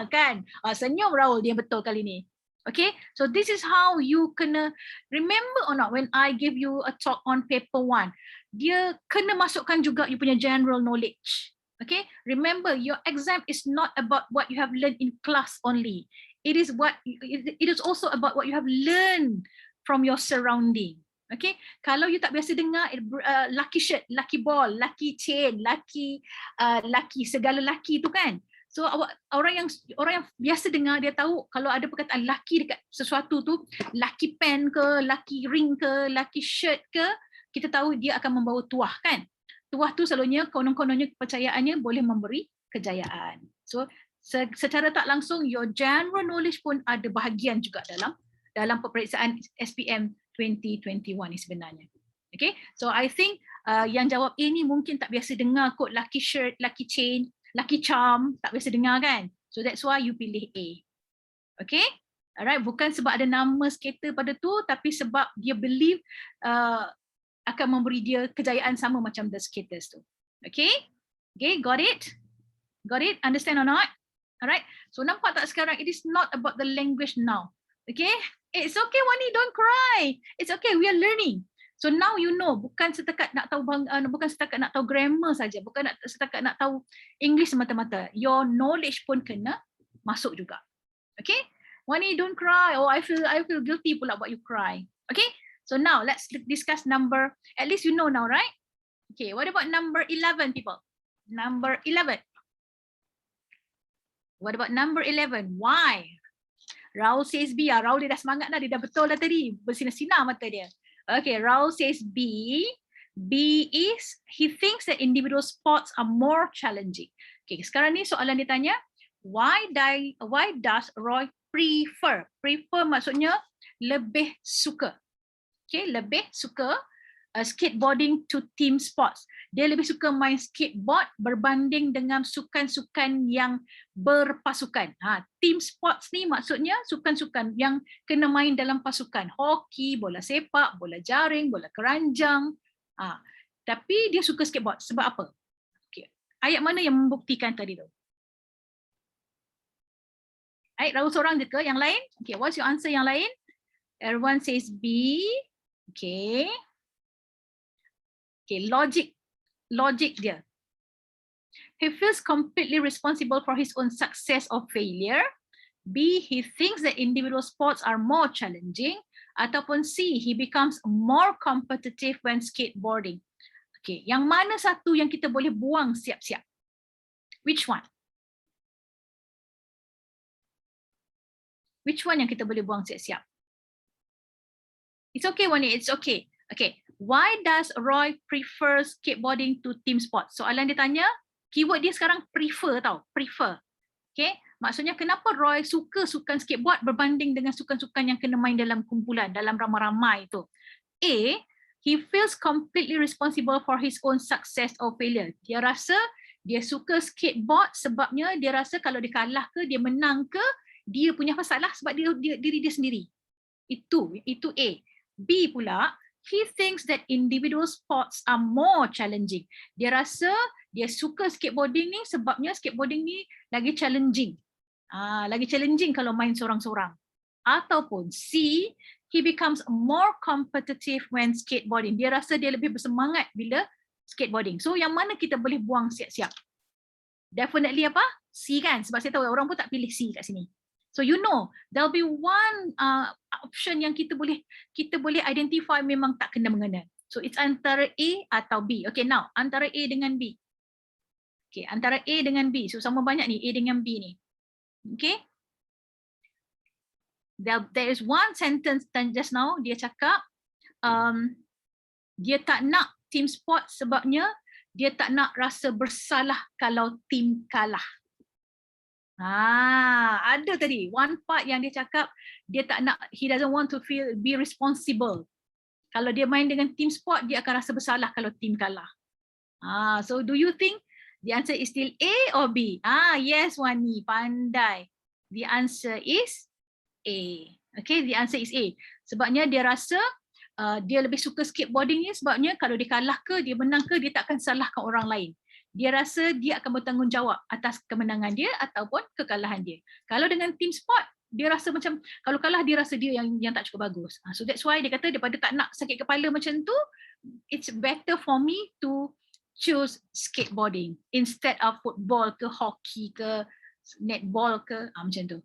Speaker 1: Kan? Senyum Raul, dia betul kali ni. Okay, so this is how you kena remember or not when I give you a talk on paper 1. Dia kena masukkan juga you punya general knowledge. Okay, remember your exam is not about what you have learned in class only. It is also about what you have learned from your surrounding. Okay, kalau you tak biasa dengar lucky shirt, lucky ball, lucky chain, lucky segala lucky tu kan. So orang yang biasa dengar dia tahu kalau ada perkataan lucky dekat sesuatu tu, lucky pen ke, lucky ring ke, lucky shirt ke, kita tahu dia akan membawa tuah kan. Tuah tu selalunya konon-kononnya kepercayaannya boleh memberi kejayaan. So secara tak langsung your general knowledge pun ada bahagian juga dalam peperiksaan SPM 2021 ni sebenarnya. Okay, so I think yang jawab A ni mungkin tak biasa dengar kot lucky shirt, lucky chain, lucky charm, tak biasa dengar kan. So that's why you pilih A. Okay, alright, bukan sebab ada nama skater pada tu, tapi sebab dia believe akan memberi dia kejayaan sama macam the skaters tu. Okay, got it? Got it? Understand or not? Alright, so nampak tak sekarang, it is not about the language now. Okay, it's okay Wani, don't cry. It's okay, we are learning. So now you know, bukan setakat nak tahu bukan setakat nak tahu grammar saja, bukan setakat nak tahu English semata-mata. Your knowledge pun kena masuk juga. Okay, Wani, don't cry. Oh, I feel guilty pula buat you cry. Okay, so now let's discuss number. At least you know now, right? Okay, what about number 11, people? Number 11. What about number 11? Why? Raul says B. Raul dia dah semangat dah. Dia dah betul dah tadi. Bersinar-sinar mata dia. Okay, Raul says B. B is, he thinks that individual sports are more challenging. Okay, sekarang ni soalan dia tanya, why does Roy prefer? Prefer maksudnya lebih suka. Okay, lebih suka skateboarding to team sports. Dia lebih suka main skateboard berbanding dengan sukan-sukan yang berpasukan. Team sports ni maksudnya sukan-sukan yang kena main dalam pasukan. Hoki, bola sepak, bola jaring, bola keranjang. Tapi dia suka skateboard. Sebab apa? Okay. Ayat mana yang membuktikan tadi tu? Ayat Raul seorang je ke? Yang lain? Okay, what's your answer yang lain? Everyone says B. Okay. Okay, logic dia. He feels completely responsible for his own success or failure. B, he thinks that individual sports are more challenging. Ataupun C, he becomes more competitive when skateboarding. Okay, yang mana satu yang kita boleh buang siap-siap? Which one? Which one yang kita boleh buang siap-siap? It's okay, Wani, it's okay. Okay, why does Roy prefer skateboarding to team sports? Soalan dia tanya, keyword dia sekarang prefer tau, prefer. Okay, maksudnya kenapa Roy suka sukan skateboard berbanding dengan sukan-sukan yang kena main dalam kumpulan, dalam ramai-ramai itu? A, he feels completely responsible for his own success or failure. Dia rasa dia suka skateboard sebabnya dia rasa kalau dia kalah ke, dia menang ke, dia punya masalah sebab diri dia sendiri. Itu A. B pula, he thinks that individual sports are more challenging. Dia rasa dia suka skateboarding ni sebabnya skateboarding ni lagi challenging. Lagi challenging kalau main seorang-seorang. Ataupun C, he becomes more competitive when skateboarding. Dia rasa dia lebih bersemangat bila skateboarding. So yang mana kita boleh buang siap-siap? Definitely apa? C kan? Sebab saya tahu orang pun tak pilih C kat sini. So you know, there'll be one option yang kita boleh identify memang tak kena mengena. So it's antara A atau B. Okay, now antara A dengan B. Okay, antara A dengan B. So sama banyak ni A dengan B ni. Okay. There is one sentence just now dia cakap dia tak nak team sport sebabnya dia tak nak rasa bersalah kalau team kalah. Ada tadi one part yang dia cakap dia tak nak, he doesn't want to be responsible. Kalau dia main dengan team sport, dia akan rasa bersalah kalau team kalah. So do you think the answer is still A or B? Yes, Wani, pandai. The answer is A. Okay, the answer is A. Sebabnya dia rasa dia lebih suka skateboarding ni sebabnya kalau dia kalah ke, dia menang ke, dia tak akan salahkan orang lain. Dia rasa dia akan bertanggungjawab atas kemenangan dia ataupun kekalahan dia. Kalau dengan team sport, dia rasa macam kalau kalah dia rasa dia yang tak cukup bagus. So that's why dia kata daripada tak nak sakit kepala macam tu, it's better for me to choose skateboarding instead of football ke hoki ke netball ke macam tu.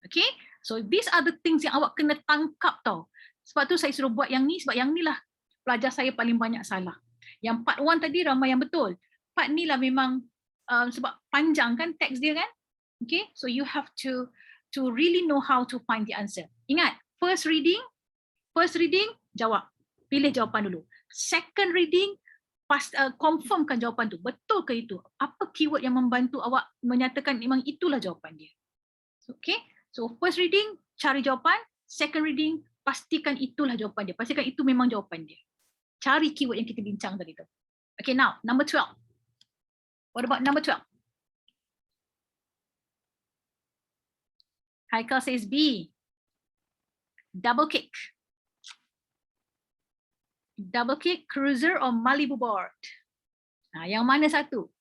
Speaker 1: Okay? So these are the things yang awak kena tangkap tau. Sebab tu saya suruh buat yang ni sebab yang ni lah pelajar saya paling banyak salah. Yang part 1 tadi ramai yang betul. Part ni lah memang sebab panjang kan teks dia kan. Okay, so you have to really know how to find the answer. Ingat, first reading jawab, pilih jawapan dulu. Second reading confirmkan jawapan tu, betul ke itu? Apa keyword yang membantu awak menyatakan memang itulah jawapan dia. Okay, so first reading cari jawapan, second reading pastikan itulah jawapan dia, pastikan itu memang jawapan dia. Cari keyword yang kita bincang tadi tu. Okay, now number 12. What about number 12? Haikal says B. Double kick. Double kick, cruiser or Malibu board? Yang mana satu?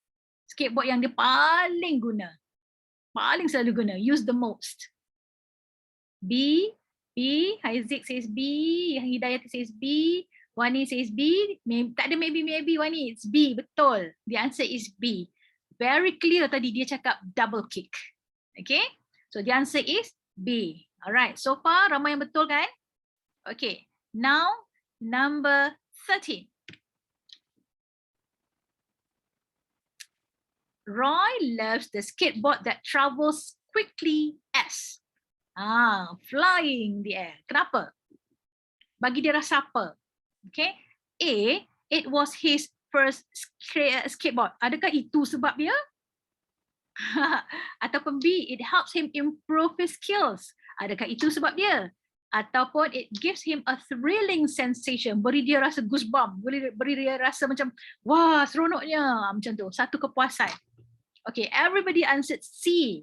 Speaker 1: Skateboard yang dia paling guna. Paling selalu guna, use the most. B, Haziq says B, Hidayat says B, Wani says B, tak ada maybe, Wani, it's B, betul. The answer is B. Very clear tadi dia cakap double kick. Okay, so the answer is B. Alright, so far ramai yang betul kan? Okay, now number 13. Roy loves the skateboard that travels quickly as. Flying in the air. Kenapa? Bagi dia rasa apa? Okay. A, it was his first skateboard. Adakah itu sebab dia? Ataupun B, it helps him improve his skills. Adakah itu sebab dia? Ataupun it gives him a thrilling sensation. Beri dia rasa goosebump. Beri dia rasa macam, wah, seronoknya. Macam tu. Satu kepuasan. Okay, everybody answered C.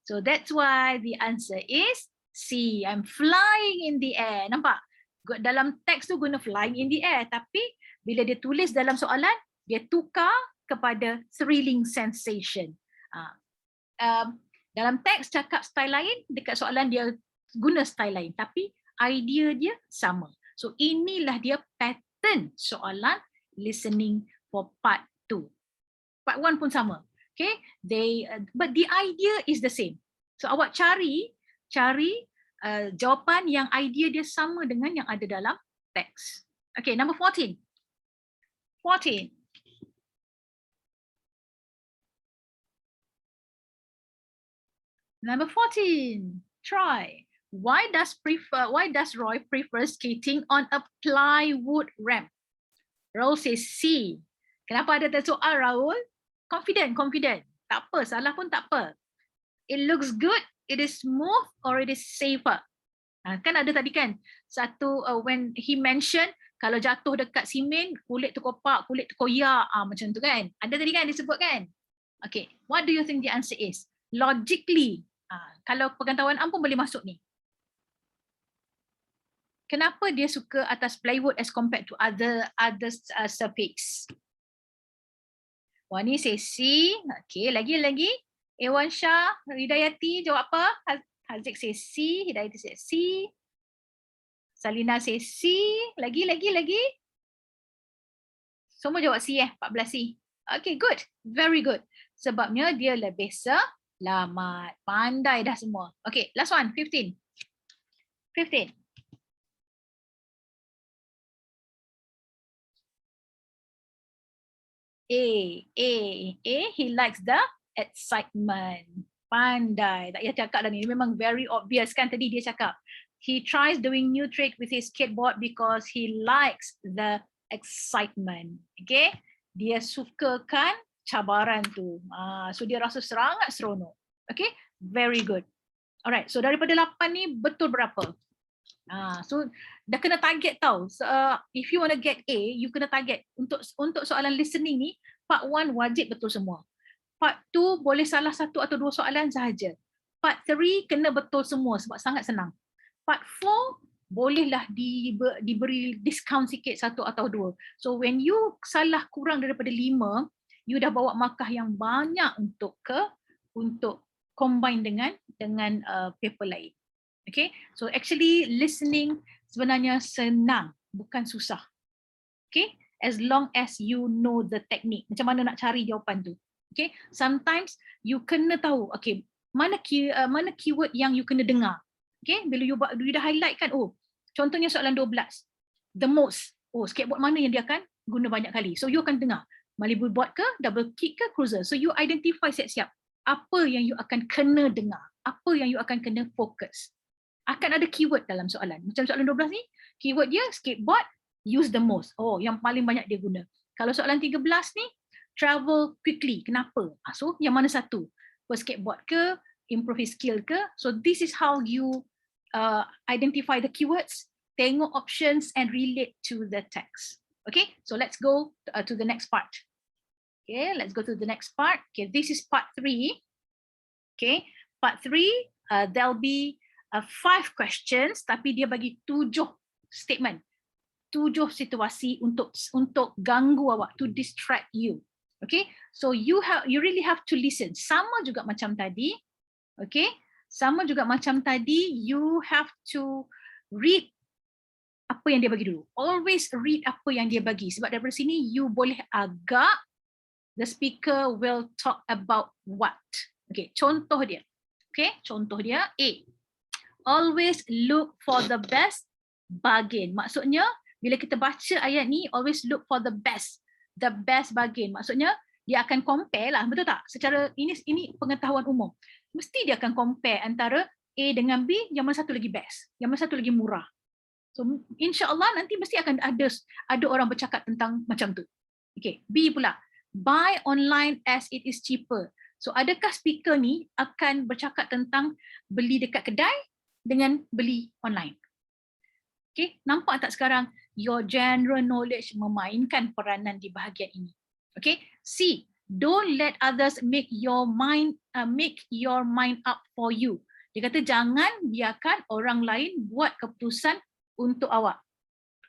Speaker 1: So that's why the answer is C. I'm flying in the air. Nampak? Dalam teks tu guna flying in the air. Tapi bila dia tulis dalam soalan, dia tukar kepada thrilling sensation. Dalam teks cakap style lain, dekat soalan dia guna style lain. Tapi idea dia sama. So inilah dia pattern soalan listening for part 2. Part 1 pun sama. Okay, but the idea is the same. So awak cari jawapan yang idea dia sama dengan yang ada dalam teks. Okay, number 14. Number 14. Try. Why does Roy prefer skating on a plywood ramp? Raul says C. Kenapa ada soal, Raul? Confident. Tak apa, salah pun tak apa. It looks good, it is smooth, or it is safer. Kan ada tadi kan, satu when he mentioned, kalau jatuh dekat simen, kulit terkopak, kulit terkoyak, macam tu kan. Ada tadi kan disebut kan? Okay, what do you think the answer is? Logically, kalau pengetahuan pun boleh masuk ni. Kenapa dia suka atas plywood as compared to other surface? Wani say C. Okay, lagi. Ewan Shah, Hidayati jawab apa? Haziq say C. Hidayati say C. Salina say C. Lagi. Semua jawab C 14 C. Okay, good. Very good. Sebabnya dia lebih selamat. Pandai dah semua. Okay, last one. 15. A, he likes the excitement. Pandai. Tak payah cakap dah ni. Memang very obvious kan tadi dia cakap. He tries doing new trick with his skateboard because he likes the excitement. Okay? Dia sukakan cabaran tu. So dia rasa sangat seronok. Okay? Very good. Alright. So daripada 8 ni betul berapa? So dah kena target tau. So, if you want to get A, you kena target. Untuk soalan listening ni, part 1 wajib betul semua. Part 2 boleh salah 1 atau 2 soalan sahaja. Part 3 kena betul semua sebab sangat senang. Part 4 bolehlah diberi discount sikit 1 atau 2. So when you salah kurang daripada 5, you dah bawa markah yang banyak untuk combine dengan paper lain. Okay, so actually listening sebenarnya senang, bukan susah. Okay, as long as you know the technique, macam mana nak cari jawapan tu. Okay, sometimes you kena tahu, okay, mana keyword yang you kena dengar. Okay, bila you dah highlight kan, contohnya soalan 12, the most, skateboard mana yang dia akan guna banyak kali. So you akan dengar, Malibu board ke, double kick ke, cruiser. So you identify siap-siap apa yang you akan kena dengar, apa yang you akan kena fokus. Akan ada keyword dalam soalan. Macam soalan 12 ni, keyword dia skateboard, use the most. Yang paling banyak dia guna. Kalau soalan 13 ni, travel quickly. Kenapa? So yang mana satu? Per skateboard ke, improve his skill ke? So this is how you identify the keywords, tengok options and relate to the text. Okay, so let's go to the next part. Okay, let's go to the next part. Okay, this is part 3. Okay, part 3, there'll be 5 questions, tapi dia bagi 7 statement, 7 situasi untuk ganggu awak, to distract you. Okay, so you really have to listen. Sama juga macam tadi, Okay, sama juga macam tadi, you have to read apa yang dia bagi dulu. Always read apa yang dia bagi. Sebab daripada sini, you boleh agak the speaker will talk about what. Okay, contoh dia. Okay, contoh dia A. Always look for the best bargain. Maksudnya, bila kita baca ayat ni, always look for the best bargain. Maksudnya, dia akan compare lah, betul tak? Secara ini pengetahuan umum. Mesti dia akan compare antara A dengan B, yang mana satu lagi best, yang mana satu lagi murah. So, insya-Allah nanti mesti akan ada orang bercakap tentang macam tu. Okay, B pula. Buy online as it is cheaper. So, adakah speaker ni akan bercakap tentang beli dekat kedai dengan beli online? Okay, nampak tak sekarang your general knowledge memainkan peranan di bahagian ini. Okay, C. Don't let others make your mind up for you. Dia kata jangan biarkan orang lain buat keputusan untuk awak.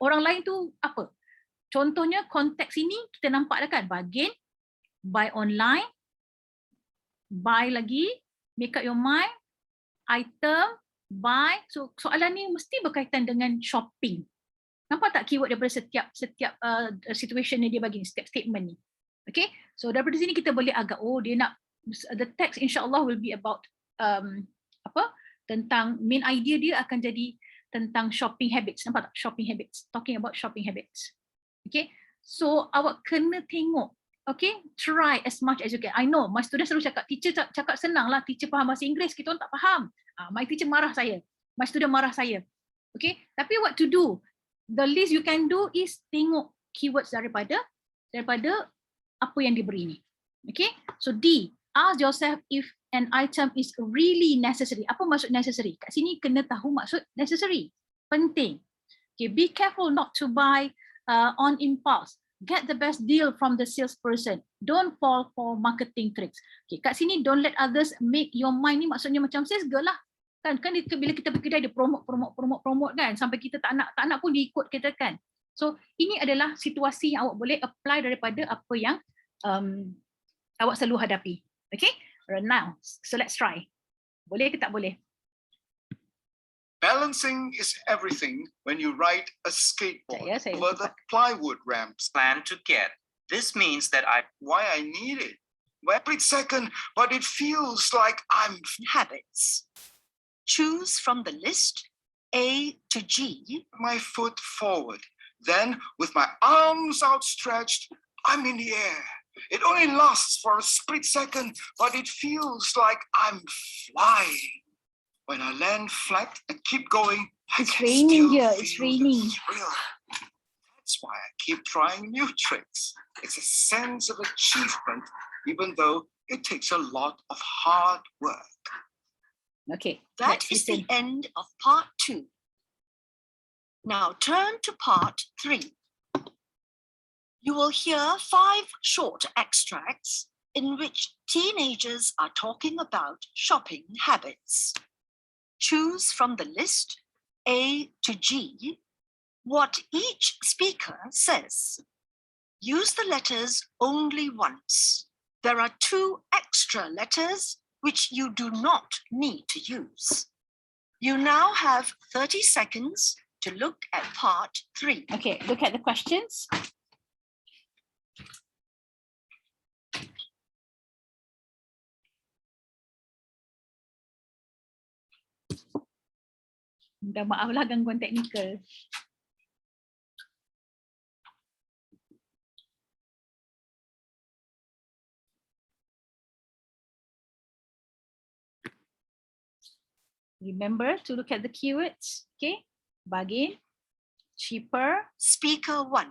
Speaker 1: Orang lain tu apa? Contohnya konteks ini kita nampak dah kan, bargain, buy online, buy lagi, make up your mind, item, buy. So soalan ni mesti berkaitan dengan shopping. Nampak tak keyword daripada setiap situation yang dia bagi, setiap statement ni. Okay, so daripada sini kita boleh agak, oh dia nak, the text insyaAllah will be about tentang main idea dia akan jadi tentang shopping habits. Nampak tak? Shopping habits. Talking about shopping habits. Okay. So awak kena tengok. Okay. Try as much as you can. I know my students selalu cakap, teacher cakap senang lah. Teacher faham bahasa Inggeris. Kita orang tak faham. My teacher marah saya. My student marah saya. Okay. Tapi what to do? The least you can do is tengok keywords daripada apa yang diberi ni. Okay. So D. Ask yourself if an item is really necessary. Apa maksud necessary? Kat sini kena tahu maksud necessary. Penting. Okay, be careful not to buy on impulse. Get the best deal from the salesperson. Don't fall for marketing tricks. Okay, kat sini don't let others make your mind ni maksudnya macam sales girl lah. Kan bila kita pergi kedai dia promote kan sampai kita tak nak pun diikut kita kan. So ini adalah situasi yang awak boleh apply daripada apa yang awak selalu hadapi. Okay? Now, so let's try. Boleh ke tak boleh?
Speaker 5: Balancing is everything when you ride a skateboard
Speaker 1: Saya
Speaker 5: over the plywood ramps.
Speaker 6: Plan to get. This means that
Speaker 5: Why I need it? Every second, but it feels like I'm
Speaker 2: Habits. Choose from the list A to G.
Speaker 5: my foot forward. Then, with my arms outstretched, I'm in the air. It only lasts for a split second, but it feels like I'm flying. When I land flat and keep going, I
Speaker 1: It's
Speaker 5: can
Speaker 1: raining
Speaker 5: still
Speaker 1: here, it's
Speaker 5: feel the
Speaker 1: raining.
Speaker 5: thrill. That's why I keep trying new tricks. It's a sense of achievement, even though it takes a lot of hard work.
Speaker 1: Okay.
Speaker 2: That
Speaker 1: let's
Speaker 2: is the
Speaker 1: listen.
Speaker 2: end of part 2. Now turn to part 3. You will hear 5 short extracts in which teenagers are talking about shopping habits. Choose from the list A to G what each speaker says. Use the letters only once. There are 2 extra letters which you do not need to use. You now have 30 seconds to look at part 3.
Speaker 1: Okay, look at the questions. Minta maaf lah gangguan teknikal. Remember to look at the keywords. Okay, bargain, cheaper.
Speaker 2: Speaker 1.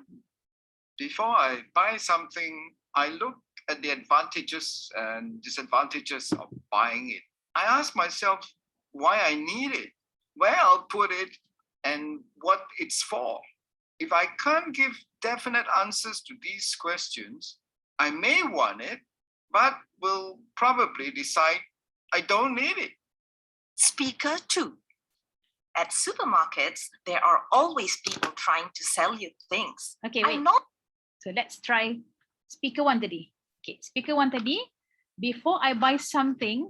Speaker 5: Before I buy something, I look at the advantages and disadvantages of buying it. I ask myself why I need it, where I'll put it, and what it's for. If I can't give definite answers to these questions, I may want it, but will probably decide I don't need it.
Speaker 2: Speaker 2.
Speaker 3: At supermarkets, there are always people trying to sell you things.
Speaker 1: Okay,
Speaker 3: I
Speaker 1: wait.
Speaker 3: know
Speaker 1: So let's try speaker 1 tadi. Okay, speaker 1 tadi, before I buy something,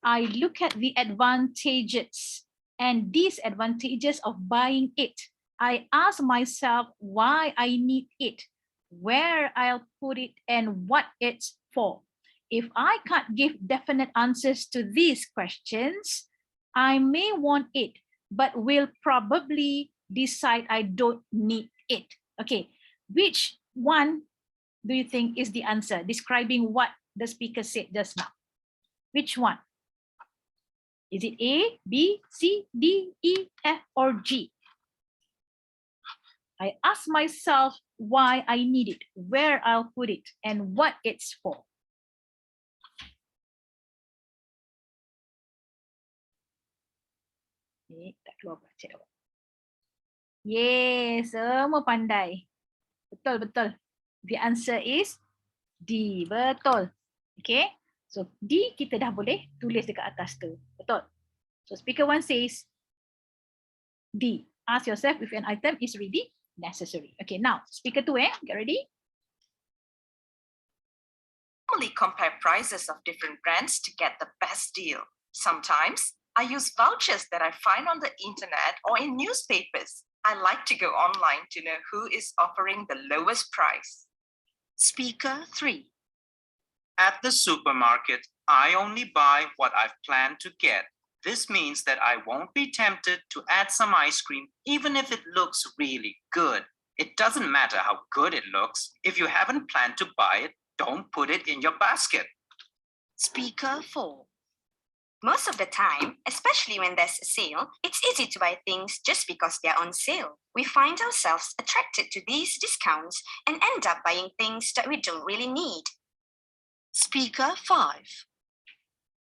Speaker 1: I look at the advantages and disadvantages of buying it. I ask myself why I need it, where I'll put it, and what it's for. If I can't give definite answers to these questions, I may want it, but will probably decide I don't need it. Okay, which one do you think is the answer, describing what the speaker said just now? Which one? Is it A, B, C, D, E, F, or G? I ask myself why I need it, where I'll put it, and what it's for. Tak keluar chat awak. Yes, semua pandai. Betul. The answer is D. Betul. Okay. So D kita dah boleh tulis dekat atas tu. Betul. So speaker 1 says D. Ask yourself if an item is really necessary. Okay, now speaker 2, get ready.
Speaker 7: Normally compare prices of different brands to get the best deal. Sometimes I use vouchers that I find on the internet or in newspapers. I like to go online to know who is offering the lowest price.
Speaker 2: Speaker 3.
Speaker 6: At the supermarket, I only buy what I've planned to get. This means that I won't be tempted to add some ice cream, even if it looks really good. It doesn't matter how good it looks. If you haven't planned to buy it, don't put it in your basket.
Speaker 2: Speaker 4.
Speaker 8: Most of the time, especially when there's a sale, it's easy to buy things just because they're on sale. We find ourselves attracted to these discounts and end up buying things that we don't really need.
Speaker 2: Speaker 5.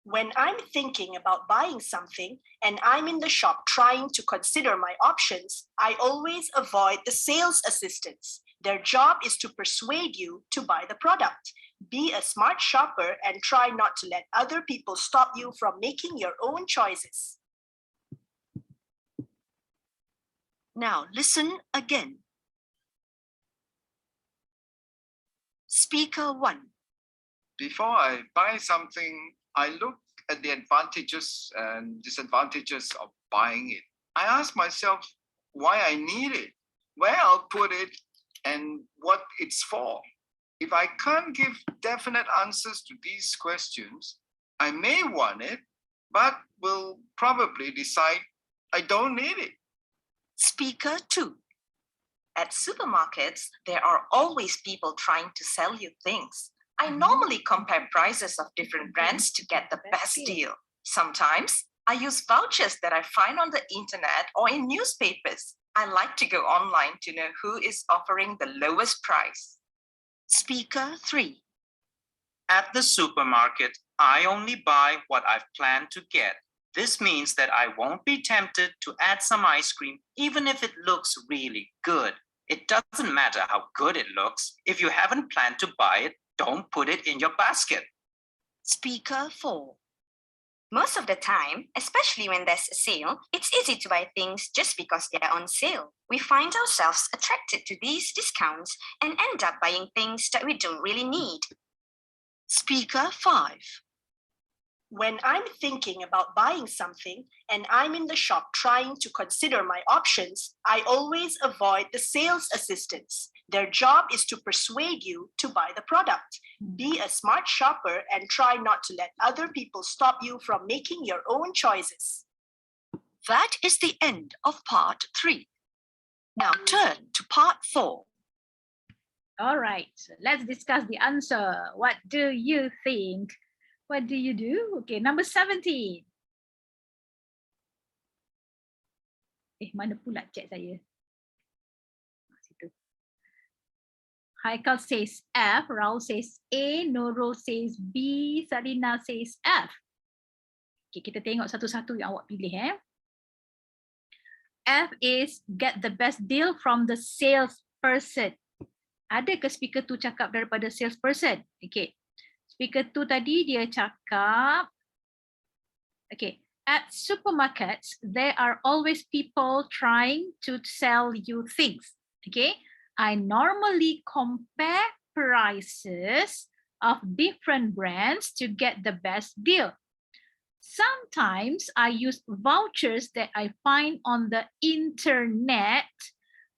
Speaker 9: When I'm thinking about buying something and I'm in the shop trying to consider my options, I always avoid the sales assistants. Their job is to persuade you to buy the product. Be a smart shopper and try not to let other people stop you from making your own choices.
Speaker 2: Now listen again. Speaker 1.
Speaker 5: Before I buy something, I look at the advantages and disadvantages of buying it. I ask myself why I need it, where I'll put it, and what it's for. If I can't give definite answers to these questions, I may want it, but will probably decide I don't need it.
Speaker 2: Speaker 2.
Speaker 7: At supermarkets, there are always people trying to sell you things. I normally compare prices of different brands to get the best deal. Sometimes I use vouchers that I find on the internet or in newspapers. I like to go online to know who is offering the lowest price.
Speaker 2: Speaker 3.
Speaker 6: At the supermarket, I only buy what I've planned to get. This means that I won't be tempted to add some ice cream, even if it looks really good. It doesn't matter how good it looks. If you haven't planned to buy it, don't put it in your basket.
Speaker 2: Speaker 4.
Speaker 8: Most of the time, especially when there's a sale, it's easy to buy things just because they're on sale. We find ourselves attracted to these discounts and end up buying things that we don't really need.
Speaker 2: Speaker 5.
Speaker 9: When I'm thinking about buying something and I'm in the shop trying to consider my options, I always avoid the sales assistants. Their job is to persuade you to buy the product. Be a smart shopper and try not to let other people stop you from making your own choices.
Speaker 2: That is the end of part 3. Now turn to part 4.
Speaker 1: All right, so let's discuss the answer. What do you think? What do you do? Okay, number 17. Mana pula chat saya? Situ. Haikal says F, Raul says A, Nurul says B, Salina says F. Okay, kita tengok satu-satu yang awak pilih. F is get the best deal from the salesperson. Ada ke speaker tu cakap daripada salesperson? Okay. Speaker tu tadi dia cakap, okay, at supermarkets, there are always people trying to sell you things. Okay, I normally compare prices of different brands to get the best deal. Sometimes I use vouchers that I find on the internet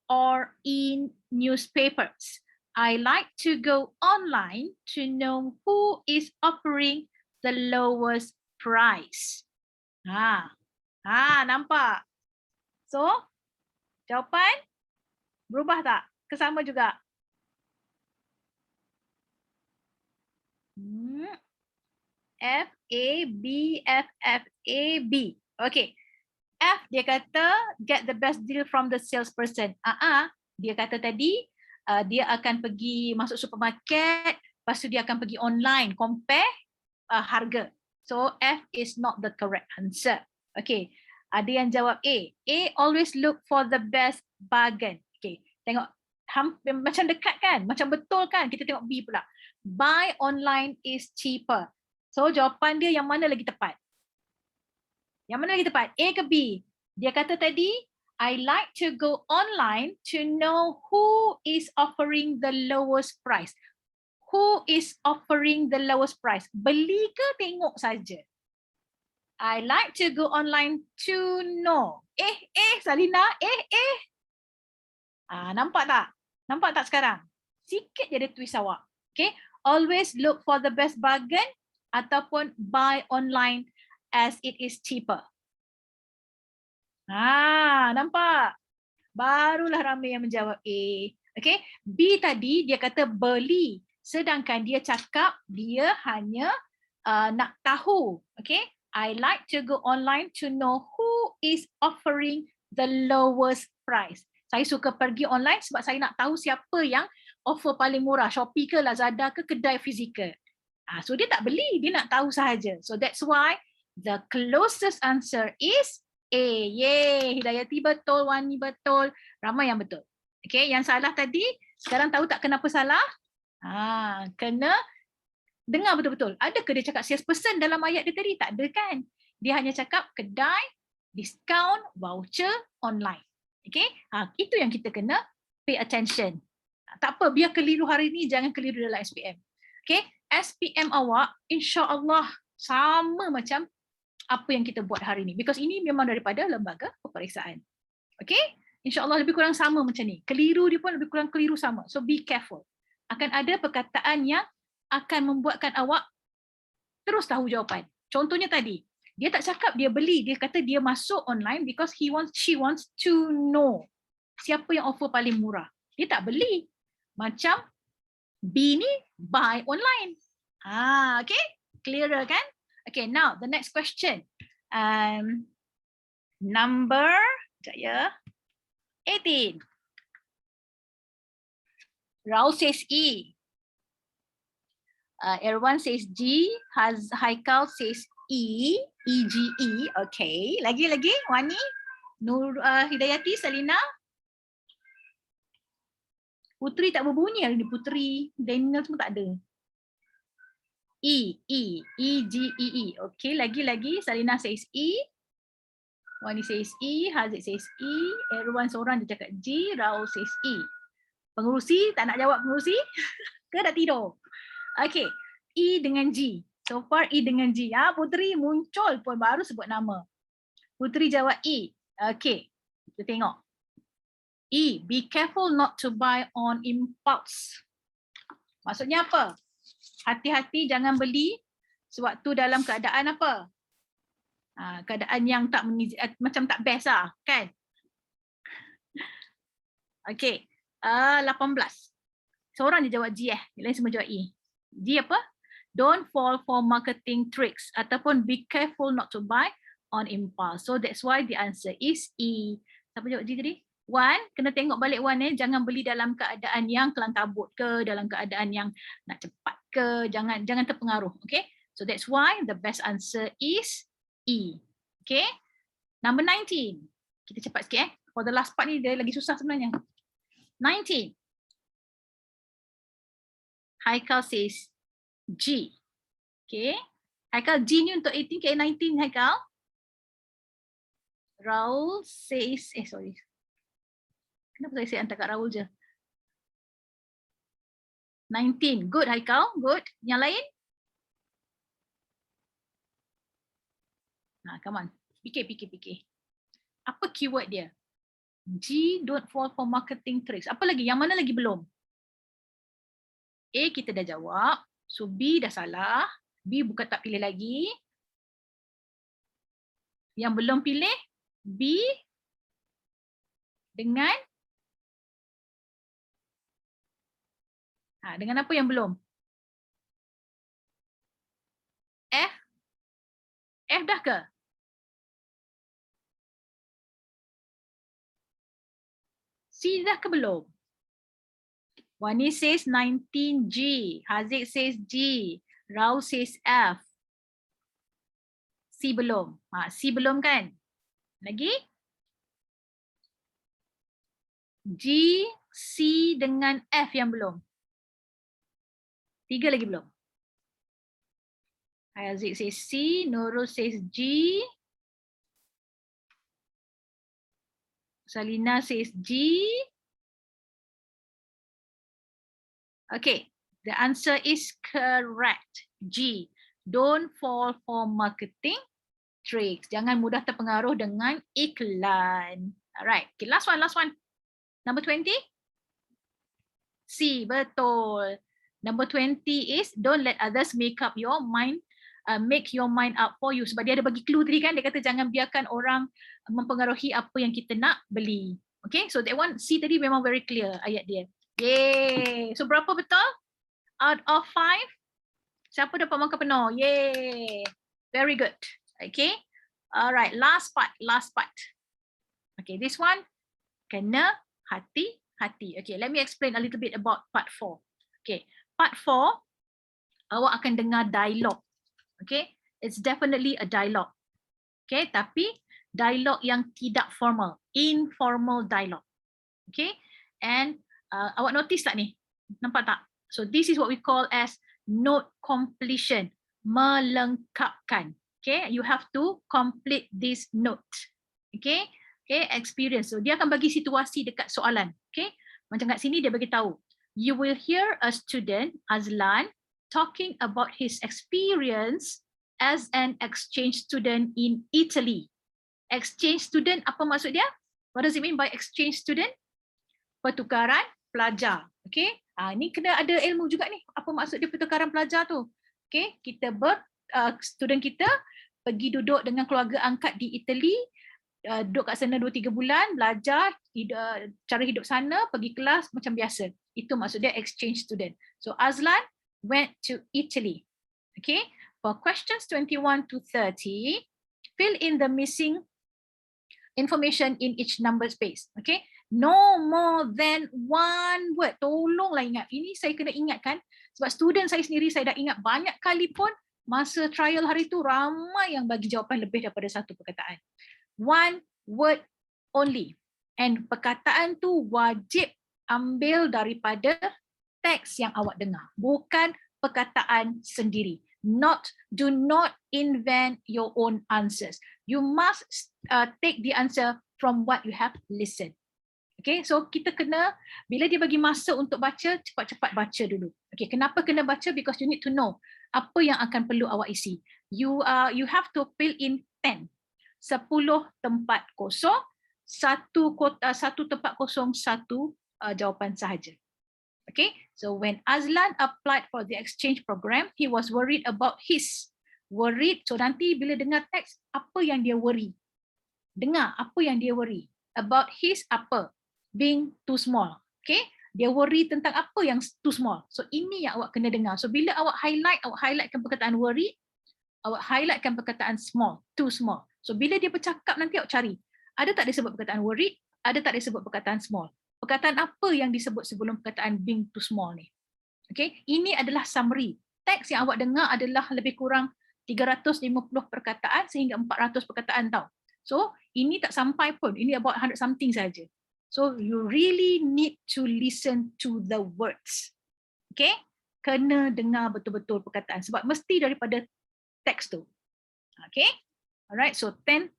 Speaker 1: or in newspapers. I like to go online to know who is offering the lowest price. Nampak? So, jawapan berubah tak? Kesama juga? F, A, B, F, F, A, B. Okay. F, dia kata get the best deal from the salesperson. Dia kata tadi, dia akan pergi masuk supermarket, lepas tu dia akan pergi online, compare harga. So, F is not the correct answer. Okay. Ada yang jawab A. A always look for the best bargain. Okay. Tengok, macam dekat kan? Macam betul kan? Kita tengok B pula. Buy online is cheaper. So jawapan dia yang mana lagi tepat? Yang mana lagi tepat? A ke B? Dia kata tadi, I like to go online to know who is offering the lowest price. Who is offering the lowest price? Beli ke tengok saja? I like to go online to know. Salina, nampak tak? Nampak tak sekarang? Sikit je ada twist awak. Okay, always look for the best bargain ataupun buy online as it is cheaper. Nampak? Barulah ramai yang menjawab A. Okay, B tadi dia kata beli. Sedangkan dia cakap dia hanya nak tahu. Okay, I like to go online to know who is offering the lowest price. Saya suka pergi online sebab saya nak tahu siapa yang offer paling murah. Shopee ke, Lazada ke, kedai fizikal. So dia tak beli, dia nak tahu sahaja. So that's why the closest answer is A. Yay, Hidayati betul, Wani betul, ramai yang betul. Okay, yang salah tadi, sekarang tahu tak kenapa salah? Kena dengar betul-betul. Adakah dia cakap salesperson dalam ayat dia tadi? Tak ada kan? Dia hanya cakap kedai, discount, voucher, online. Okay, itu yang kita kena pay attention. Tak apa, biar keliru hari ni, jangan keliru dalam SPM. Okay, SPM awak insya-Allah sama macam apa yang kita buat hari ni. Because ini memang daripada lembaga peperiksaan. Okay, insya-Allah lebih kurang sama macam ni. Keliru dia pun lebih kurang keliru sama. So be careful. Akan ada perkataan yang akan membuatkan awak terus tahu jawapan. Contohnya tadi, dia tak cakap dia beli, dia kata dia masuk online because she wants to know siapa yang offer paling murah. Dia tak beli. Macam B ni buy online. Okay, clearer kan? Okay, now the next question. Number 18. Raul says E. Erwan says G. Haikal says E. E-G-E. Okay, lagi Wani, Nur Hidayati, Salina. Putri tak berbunyi hari ni, Putri, Daniel semua tak ada. E, E-G-E-E. Okay, lagi, Salina says E. Wani says E, Haziq says E. Erwan seorang dia cakap G, Raul says E. Pengurusi, tak nak jawab pengurusi? Ke dah tidur? Okay, E dengan G. So far E dengan G. Putri muncul pun baru sebut nama. Putri jawab E. Okay, kita tengok. E, be careful not to buy on impulse. Maksudnya apa? Hati-hati jangan beli sewaktu dalam keadaan apa? Keadaan yang tak macam tak best lah, kan? Okay, 18. Seorang je jawab G yang lain semua jawab E. G apa? Don't fall for marketing tricks ataupun be careful not to buy on impulse. So that's why the answer is E. Siapa jawab G tadi? Wan, kena tengok balik Wan jangan beli dalam keadaan yang kelang kabut ke, dalam keadaan yang nak cepat ke, jangan terpengaruh. Okay, so that's why the best answer is E. Okay, number 19. Kita cepat sikit for the last part ni dia lagi susah sebenarnya. 19. Haikal says G. Okay, Haikal G ni untuk 18 ke 19 Haikal? Raul says, sorry. Kenapa saya hantar kat Raul je? 19. Good Haikal, good. Yang lain? Come on. Fikir. Apa keyword dia? G, don't fall for marketing tricks. Apa lagi? Yang mana lagi belum? A kita dah jawab. So B dah salah. B bukan tak pilih lagi. Yang belum pilih, B dengan dengan apa yang belum? F? F dah ke? C dah ke belum? Wani says 19G. Haziq says G. Rao says F. C belum. C belum kan? Lagi? G, C dengan F yang belum. 3 lagi belum. Haziq says C. Nurul says G. Salina says G. Okay, the answer is correct. G. Don't fall for marketing tricks. Jangan mudah terpengaruh dengan iklan. Alright, okay, last one. Number 20. C, betul. Number 20 is don't let others make up your mind. Make your mind up for you. Sebab dia ada bagi clue tadi kan, dia kata jangan biarkan orang mempengaruhi apa yang kita nak beli. Okay, so that one C tadi memang very clear ayat dia. Yay! So berapa betul? Out of 5? Siapa dapat markah penuh? Yay! Very good. Okay. Alright, last part. Okay, this one kena hati-hati. Okay, let me explain a little bit about part 4. Okay, part 4 awak akan dengar dialog. Okay, it's definitely a dialogue. Okay, tapi dialog yang tidak formal, informal dialogue. Okay, and awak notice tak ni? Nampak tak? So this is what we call as note completion, melengkapkan. Okay, you have to complete this note. Okay, experience. So dia akan bagi situasi dekat soalan. Okay, macam kat sini dia bagi tahu. You will hear a student, Azlan, talking about his experience as an exchange student in Italy. Exchange student, apa maksud dia? What does it mean by exchange student? Pertukaran pelajar. Okay, ni kena ada ilmu juga ni. Apa maksud dia pertukaran pelajar tu? Okay, kita student kita pergi duduk dengan keluarga angkat di Italy, duduk kat sana 2-3 bulan, belajar cara hidup sana, pergi kelas macam biasa. Itu maksud dia exchange student. So Azlan went to Italy. Okay, for questions 21 to 30, fill in the missing information in each number space. Okay, no more than one word. Tolonglah ingat. Ini saya kena ingatkan sebab student saya sendiri saya dah ingat banyak kali pun masa trial hari tu ramai yang bagi jawapan lebih daripada satu perkataan. One word only. And perkataan tu wajib ambil daripada teks yang awak dengar. Bukan perkataan sendiri. Do not invent your own answers. You must take the answer from what you have listened. Okay, so kita kena, bila dia bagi masa untuk baca, cepat-cepat baca dulu. Okay, kenapa kena baca? Because you need to know apa yang akan perlu awak isi. You have to fill in 10 tempat kosong, satu tempat kosong, satu jawapan sahaja. Okay, so when Azlan applied for the exchange program, he was worried about his. Worried, so nanti bila dengar teks, apa yang dia worry? Dengar apa yang dia worry. About his apa? Being too small. Okay, dia worry tentang apa yang too small. So ini yang awak kena dengar. So bila awak highlightkan perkataan worry, awak highlightkan perkataan small, too small. So bila dia bercakap nanti awak cari, ada tak disebut perkataan worried, ada tak disebut perkataan small. Perkataan apa yang disebut sebelum perkataan being too small ni. Okay, ini adalah summary. Teks yang awak dengar adalah lebih kurang 350 perkataan sehingga 400 perkataan tau. So ini tak sampai pun, ini about 100 something saja. So you really need to listen to the words. Okay, kena dengar betul-betul perkataan sebab mesti daripada teks tu. Okay, alright, so 10.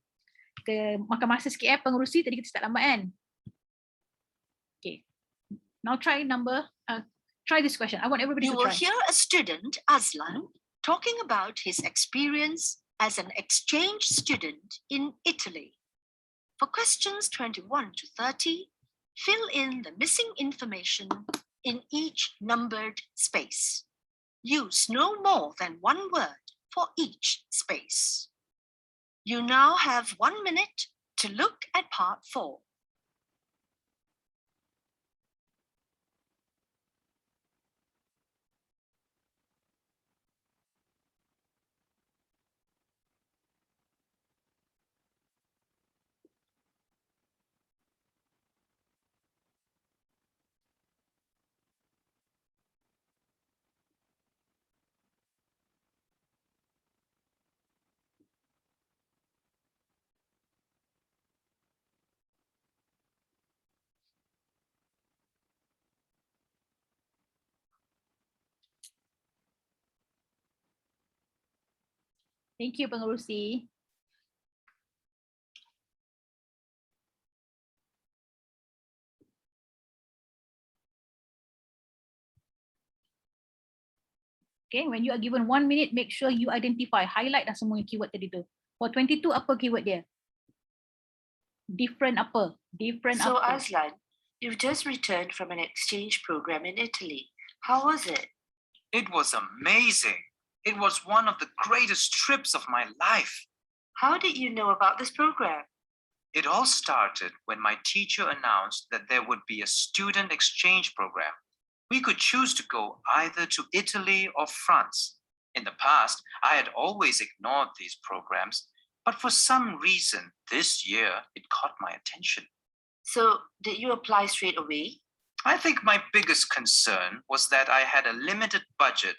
Speaker 1: Kita makan masa sikit pengerusi, tadi kita start lambat kan. Okay, now try this question. I want everybody
Speaker 2: You
Speaker 1: to
Speaker 2: will
Speaker 1: try.
Speaker 2: hear a student, Azlan, talking about his experience as an exchange student in Italy. For questions 21 to 30, fill in the missing information in each numbered space. Use no more than one word for each space. You now have 1 minute to look at part 4.
Speaker 1: Thank you, Pengerusi. Okay, when you are given 1 minute, make sure you identify, highlight dah semua keyword tadi tu. For 22, apa keyword dia? Different apa? Different
Speaker 10: So
Speaker 1: apa?
Speaker 10: Aslan, you've just returned from an exchange program in Italy. How was it?
Speaker 6: It was amazing. It was one of the greatest trips of my life.
Speaker 10: How did you know about this program?
Speaker 6: It all started when my teacher announced that there would be a student exchange program. We could choose to go either to Italy or France. In the past, I had always ignored these programs, but for some reason, this year, it caught my attention.
Speaker 10: So did you apply straight away?
Speaker 6: I think my biggest concern was that I had a limited budget,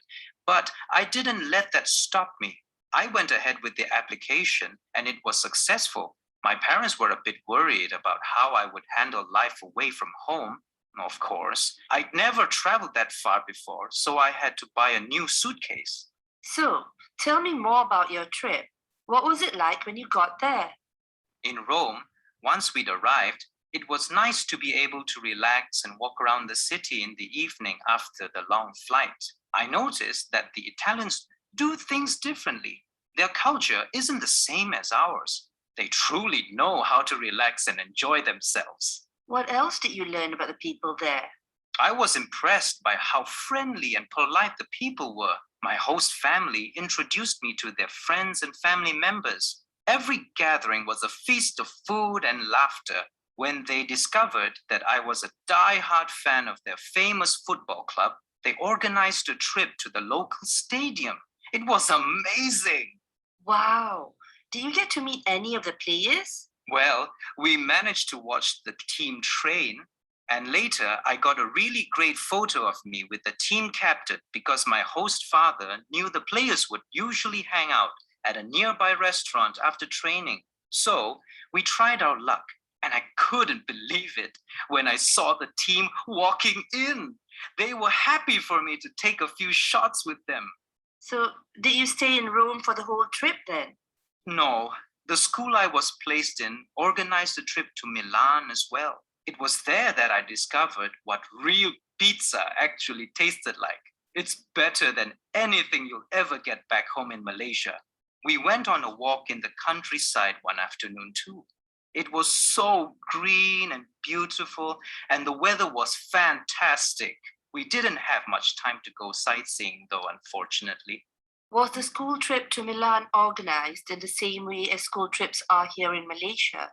Speaker 6: but I didn't let that stop me. I went ahead with the application and it was successful. My parents were a bit worried about how I would handle life away from home. Of course, I'd never traveled that far before, so I had to buy a new suitcase.
Speaker 10: So tell me more about your trip. What was it like when you got there?
Speaker 6: In Rome, once we'd arrived, it was nice to be able to relax and walk around the city in the evening after the long flight. I noticed that the Italians do things differently. Their culture isn't the same as ours. They truly know how to relax and enjoy themselves.
Speaker 10: What else did you learn about the people there?
Speaker 6: I was impressed by how friendly and polite the people were. My host family introduced me to their friends and family members. Every gathering was a feast of food and laughter. When they discovered that I was a die-hard fan of their famous football club, they organized a trip to the local stadium. It was amazing.
Speaker 10: Wow. Did you get to meet any of the players?
Speaker 6: Well, we managed to watch the team train, and later I got a really great photo of me with the team captain because my host father knew the players would usually hang out at a nearby restaurant after training. So we tried our luck, and I couldn't believe it when I saw the team walking in. They were happy for me to take a few shots with them.
Speaker 10: So did you stay in Rome for the whole trip then?
Speaker 6: No, the school I was placed in organized a trip to Milan as well. It was there that I discovered what real pizza actually tasted like. It's better than anything you'll ever get back home in Malaysia. We went on a walk in the countryside one afternoon too. It was so green and beautiful, and the weather was fantastic. We didn't have much time to go sightseeing though, unfortunately.
Speaker 10: Was the school trip to Milan organized in the same way as school trips are here in Malaysia?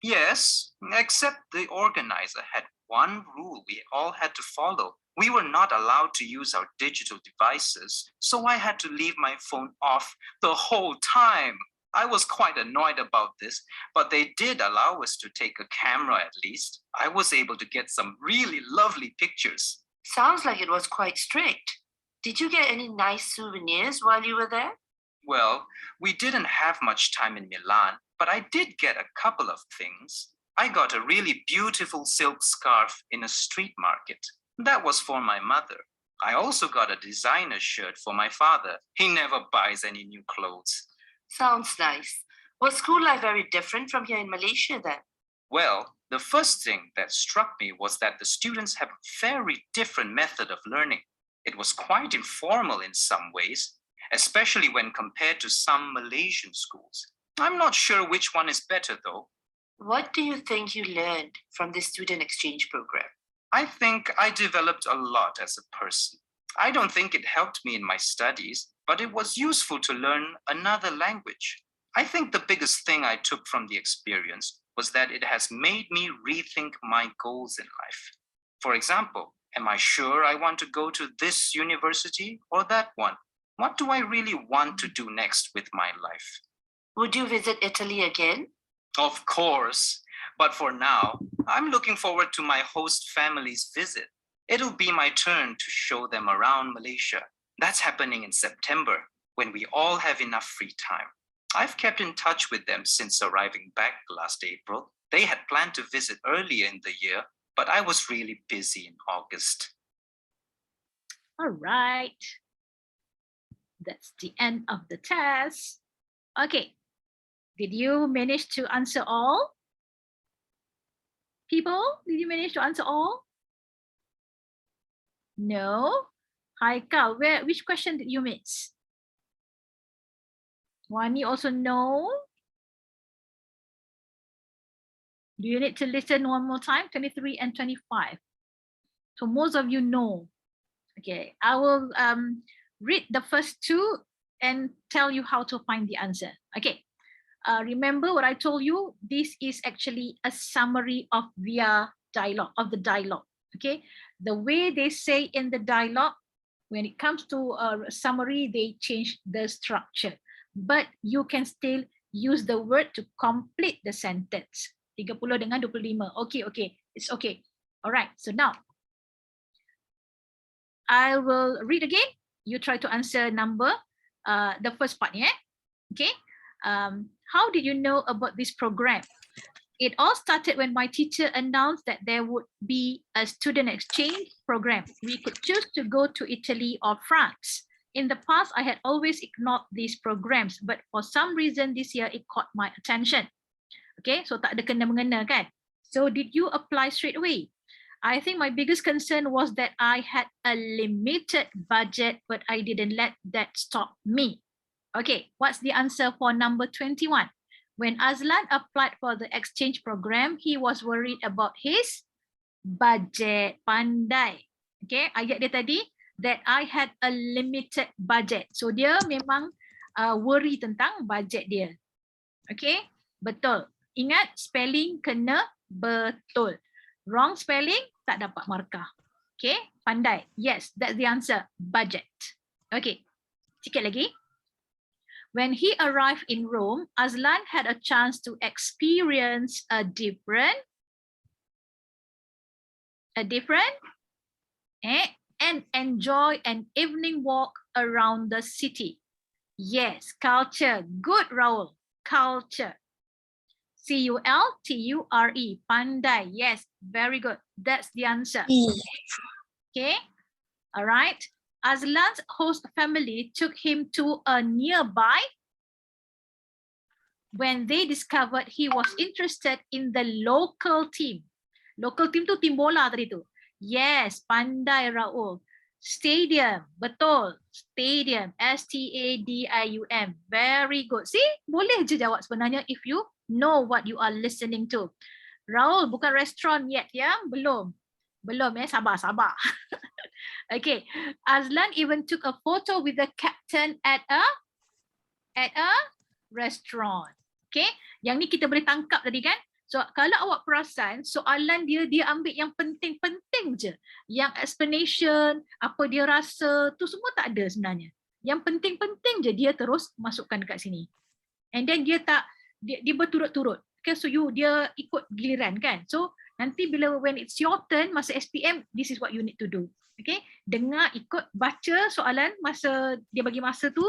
Speaker 6: Yes, except the organizer had one rule we all had to follow. We were not allowed to use our digital devices, so I had to leave my phone off the whole time. I was quite annoyed about this, but they did allow us to take a camera at least. I was able to get some really lovely pictures.
Speaker 10: Sounds like it was quite strict. Did you get any nice souvenirs while you were there?
Speaker 6: Well, we didn't have much time in Milan, but I did get a couple of things. I got a really beautiful silk scarf in a street market. That was for my mother. I also got a designer shirt for my father. He never buys any new clothes.
Speaker 10: Sounds nice. Was school life very different from here in Malaysia then?
Speaker 6: Well, the first thing that struck me was that the students have a very different method of learning. It was quite informal in some ways, especially when compared to some Malaysian schools. I'm not sure which one is better though.
Speaker 10: What do you think you learned from the student exchange program?
Speaker 6: I think I developed a lot as a person. I don't think it helped me in my studies, but it was useful to learn another language. I think the biggest thing I took from the experience was that it has made me rethink my goals in life. For example, am I sure I want to go to this university or that one? What do I really want to do next with my life?
Speaker 10: Would you visit Italy again?
Speaker 6: Of course, but for now, I'm looking forward to my host family's visit. It'll be my turn to show them around Malaysia. That's happening in September, when we all have enough free time. I've kept in touch with them since arriving back last April. They had planned to visit earlier in the year, but I was really busy in August.
Speaker 1: All right. That's the end of the test. Okay. Did you manage to answer all? People, did you manage to answer all? No? Haikal, which question did you miss? Wani also no? Do you need to listen one more time? 23 and 25. So most of you know. Okay, I will read the first two and tell you how to find the answer. Okay. Remember what I told you? This is actually a summary of their dialogue, of the dialogue. Okay, the way they say in the dialogue, when it comes to a summary, they change the structure, but you can still use the word to complete the sentence. 30 dengan 25. Okay, it's okay. All right, so now I will read again. You try to answer number, the first part, yeah? Okay. How did you know about this program? It all started when my teacher announced that there would be a student exchange program. We could choose to go to Italy or France. In the past, I had always ignored these programs, but for some reason this year it caught my attention. Okay, so tak ada kena-mengena kan? So did you apply straight away? I think my biggest concern was that I had a limited budget, but I didn't let that stop me. Okay, what's the answer for number 21? When Azlan applied for the exchange program, he was worried about his budget. Pandai. Okay, ayat dia tadi, that I had a limited budget. So dia memang worry tentang budget dia. Okay, betul. Ingat, spelling kena betul. Wrong spelling, tak dapat markah. Okay, pandai. Yes, that's the answer, budget. Okay, sikit lagi. When he arrived in Rome, Azlan had a chance to experience a different and enjoy an evening walk around the city. Yes, culture. Good, Raul. Culture. C-U-L-T-U-R-E. Pandai. Yes, very good. That's the answer. Okay. All right. Azlan's host family took him to a nearby when they discovered he was interested in the local team. Local team tu tim bola tadi tu. Yes, pandai Raul. Stadium, betul. Stadium, S-T-A-D-I-U-M. Very good. See, boleh je jawab sebenarnya if you know what you are listening to. Raul, bukan restoran yet ya? Belum. Belum ya, sabar. Okay, Azlan even took a photo with the captain at a restaurant. Okay, yang ni kita boleh tangkap tadi kan? So kalau awak perasan, soalan dia ambil yang penting-penting je. Yang explanation, apa dia rasa, tu semua tak ada sebenarnya. Yang penting-penting je dia terus masukkan dekat sini. And then dia berturut-turut. Okay, so dia ikut giliran kan? So nanti when it's your turn, masa SPM, this is what you need to do. Okay, dengar, ikut, baca soalan masa dia bagi masa tu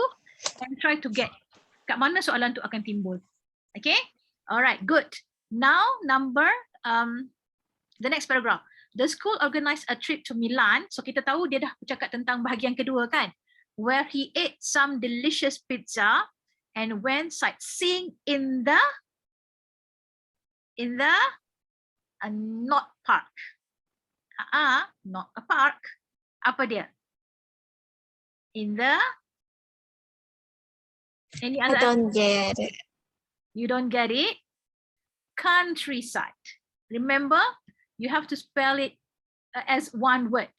Speaker 1: and try to get kat mana soalan tu akan timbul. Okay, alright, good. Now the next paragraph. The school organized a trip to Milan. So kita tahu dia dah bercakap tentang bahagian kedua kan, where he ate some delicious pizza and went sightseeing in the not park. Not a park. Apa dia? In the Any
Speaker 11: I
Speaker 1: other?
Speaker 11: don't get it.
Speaker 1: You don't get it? Countryside. Remember, you have to spell it as one word.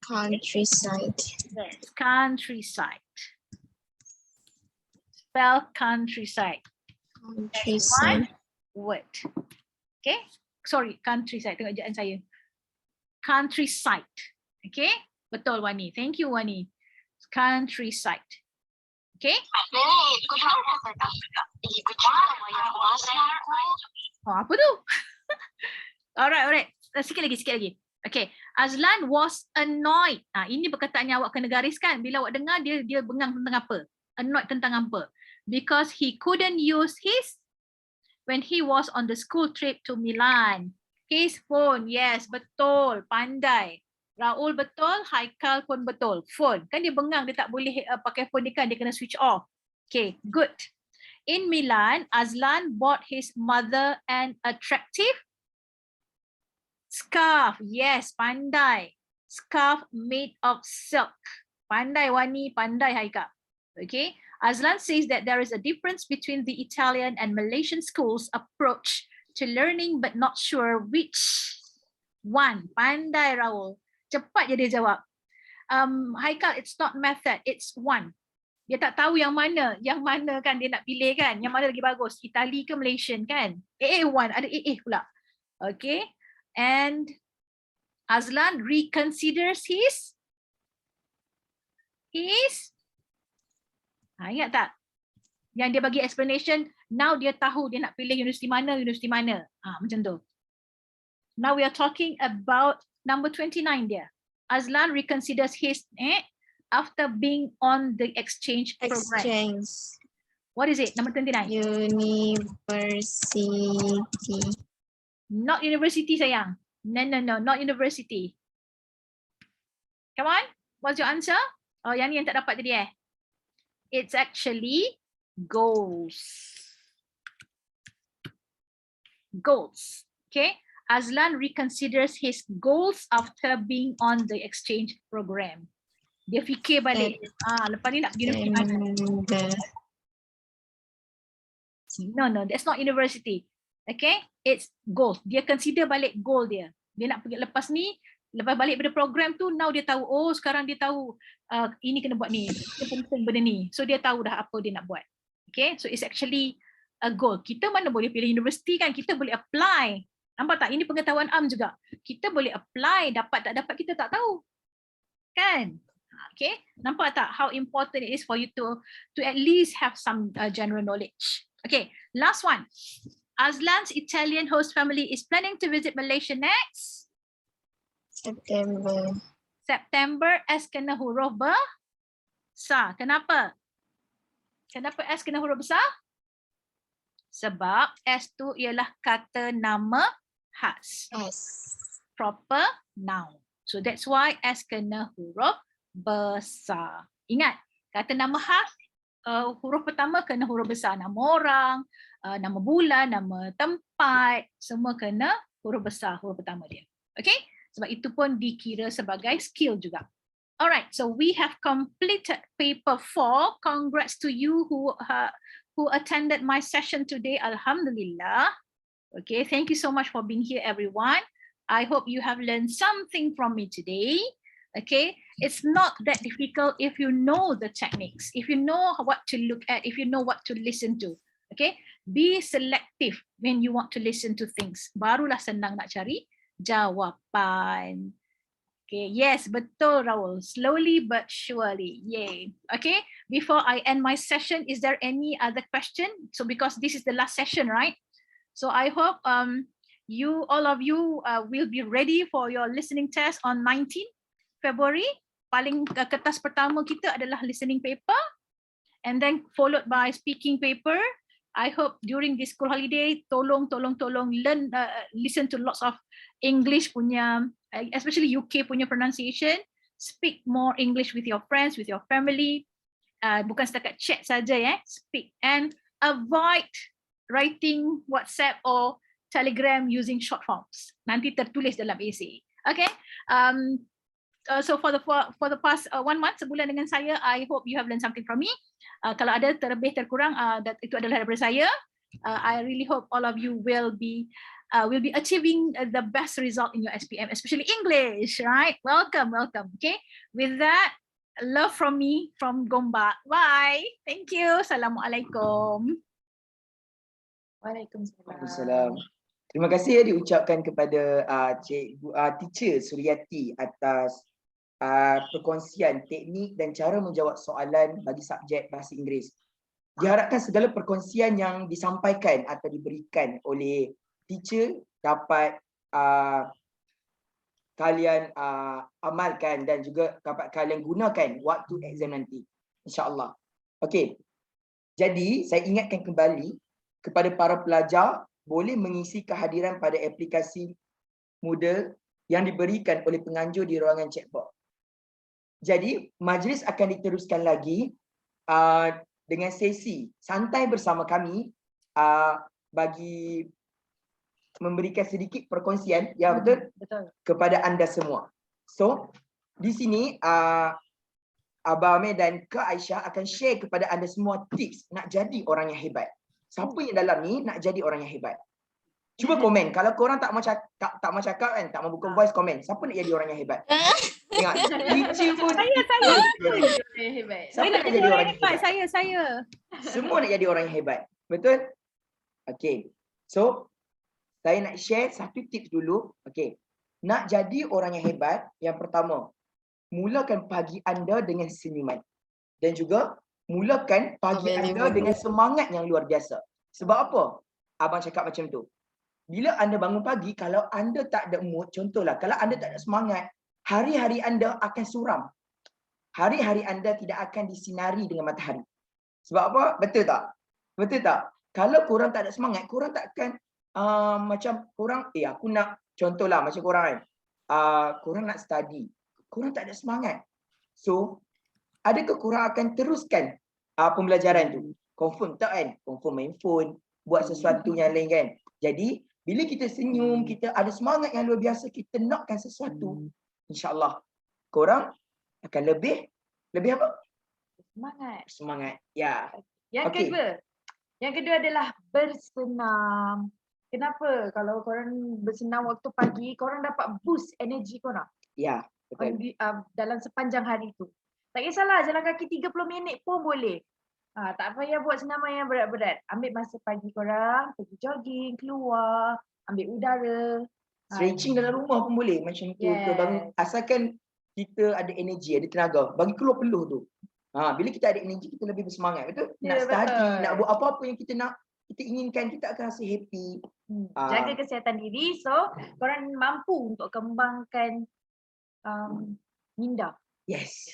Speaker 11: Countryside.
Speaker 1: Yes, countryside. Spell countryside.
Speaker 11: Countryside.
Speaker 1: One word. Okay? Sorry, countryside. Tengok ejaan saya. Countryside. Okay? Betul, Wani. Thank you, Wani. Countryside. Okay? Oh, apa tu? Alright. Sikit lagi. Okay. Azlan was annoyed. Ini perkataan yang awak kena gariskan. Bila awak dengar, dia bengang tentang apa? Annoyed tentang apa? Because he couldn't use his when he was on the school trip to Milan. His phone. Yes, betul. Pandai. Raul betul, Haikal pun betul. Phone. Kan dia bengang, dia tak boleh pakai phone dia kan, dia kena switch off. Okay, good. In Milan, Azlan bought his mother an attractive scarf. Yes, pandai. Scarf made of silk. Pandai Wani, pandai Haikal. Okay, Azlan says that there is a difference between the Italian and Malaysian schools' approach to learning, but not sure which one. Pandai Raul. Cepat je dia jawab. Haikal, it's not method, it's one. Dia tak tahu yang mana kan dia nak pilih kan. Yang mana lagi bagus, Itali ke Malaysian kan. one, ada pula. Okay, and Azlan reconsiders his ingat tak? Yang dia bagi explanation, now dia tahu dia nak pilih universiti mana. Macam tu. Now we are talking about number 29 dia. Azlan reconsiders his after being on the exchange program. What is it? Number 29.
Speaker 11: University.
Speaker 1: Not university sayang. No, not university. Come on. What's your answer? Oh, yang ni yang tak dapat tadi It's actually goals. Goals. Okay. Azlan reconsiders his goals after being on the exchange program. Dia fikir balik. Lepas ni nak pergi universiti mana? No, that's not university. Okay, it's goals. Dia consider balik goal dia. Dia nak pergi lepas balik pada program tu, now dia tahu, sekarang dia tahu ini kena buat ni. Dia penting benda ni. So dia tahu dah apa dia nak buat. Okay, so it's actually a goal. Kita mana boleh pilih universiti kan? Kita boleh apply. Nampak tak? Ini pengetahuan am juga. Kita boleh apply, dapat tak dapat kita tak tahu. Kan? Okay, nampak tak how important it is for you to at least have some general knowledge. Okay, last one. Azlan's Italian host family is planning to visit Malaysia next September. S kena huruf besar. Kenapa? Kenapa S kena huruf besar? Sebab S tu ialah kata nama khas. Proper noun. So that's why S kena huruf besar. Ingat, kata nama khas, huruf pertama kena huruf besar. Nama orang, nama bulan, nama tempat, semua kena huruf besar, huruf pertama dia. Okay? Sebab itu pun dikira sebagai skill juga. Alright, so we have completed paper 4. Congrats to you who attended my session today. Alhamdulillah. Okay, thank you so much for being here, everyone. I hope you have learned something from me today. Okay, it's not that difficult if you know the techniques, if you know what to look at, if you know what to listen to. Okay, be selective when you want to listen to things. Barulah senang nak cari jawapan. Okay, yes, betul Raul. Slowly but surely. Yay. Okay, before I end my session, is there any other question? So because this is the last session, right? So I hope all of you will be ready for your listening test on 19 February. Paling kertas pertama kita adalah listening paper and then followed by speaking paper. I hope during this school holiday, tolong learn, listen to lots of English punya, especially UK punya pronunciation. Speak more English with your friends, with your family. Bukan setakat chat saja speak and avoid writing WhatsApp or Telegram using short forms. Nanti tertulis dalam essay. Okay. So for the past 1 month, sebulan dengan saya, I hope you have learned something from me. Kalau ada terlebih terkurang, itu adalah daripada saya. I really hope all of you will be achieving the best result in your SPM, especially English, right? Welcome. Okay. With that, love from me from Gombak. Bye. Thank you. Assalamualaikum.
Speaker 12: Waalaikumsalam. Terima kasih diucapkan kepada Cikgu Teacher Suryati atas perkongsian teknik dan cara menjawab soalan bagi subjek Bahasa Inggeris. Diharapkan segala perkongsian yang disampaikan atau diberikan oleh teacher dapat kalian amalkan dan juga dapat kalian gunakan waktu exam nanti, insya-Allah. Okey. Jadi saya ingatkan kembali kepada para pelajar boleh mengisi kehadiran pada aplikasi Moodle yang diberikan oleh penganjur di ruangan chatbot. Jadi majlis akan diteruskan lagi dengan sesi santai bersama kami bagi memberikan sedikit perkongsian betul kepada anda semua. So di sini Abah Amir dan Kak Aisyah akan share kepada anda semua tips nak jadi orang yang hebat. Siapa yang dalam ni nak jadi orang yang hebat? Cuba komen. Kalau korang tak mau cakap kan, tak mau buka voice komen. Siapa nak jadi orang yang hebat? Tengok. Teacher pun
Speaker 1: Saya.
Speaker 12: Siapa nak jadi orang yang hebat?
Speaker 1: Saya.
Speaker 12: Semua nak jadi orang yang hebat. Betul? Okey. So, saya nak share satu tips dulu. Okey. Nak jadi orang yang hebat, yang pertama, mulakan pagi anda dengan senyuman. Dan juga mulakan pagi anda dengan semangat yang luar biasa. Sebab apa? Abang cakap macam tu. Bila anda bangun pagi, kalau anda tak ada mood, contohlah, kalau anda tak ada semangat, hari-hari anda akan suram. Hari-hari anda tidak akan disinari dengan matahari. Sebab apa? Betul tak? Betul tak? Kalau korang tak ada semangat, korang tak akan macam korang, aku nak, contohlah macam korang kan, korang nak study, korang tak ada semangat. So, adakah korang akan teruskan pembelajaran tu? Confirm tak kan? Confirm main phone, buat sesuatu yang lain kan? Jadi, bila kita senyum, kita ada semangat yang luar biasa, kita nakkan sesuatu, insya-Allah korang akan lebih apa? Semangat. Ya.
Speaker 13: Yang kedua adalah bersenam. Kenapa? Kalau korang bersenam waktu pagi, korang dapat boost energi korang.
Speaker 12: Ya, betul.
Speaker 13: Dalam sepanjang hari tu. Tak kisahlah jalan kaki 30 minit pun boleh. Tak payah buat senaman yang berat-berat. Ambil masa pagi korang, pergi jogging, keluar, ambil udara.
Speaker 12: Stretching dalam rumah pun boleh macam tu. Bangun, asalkan kita ada energi, ada tenaga. Bagi keluar peluh tu. Bila kita ada energi, kita lebih bersemangat. Betul? Nak study, nak buat apa-apa yang kita nak, kita inginkan, kita akan rasa happy.
Speaker 13: Jaga kesihatan diri. So, korang mampu untuk kembangkan minda.
Speaker 12: Yes.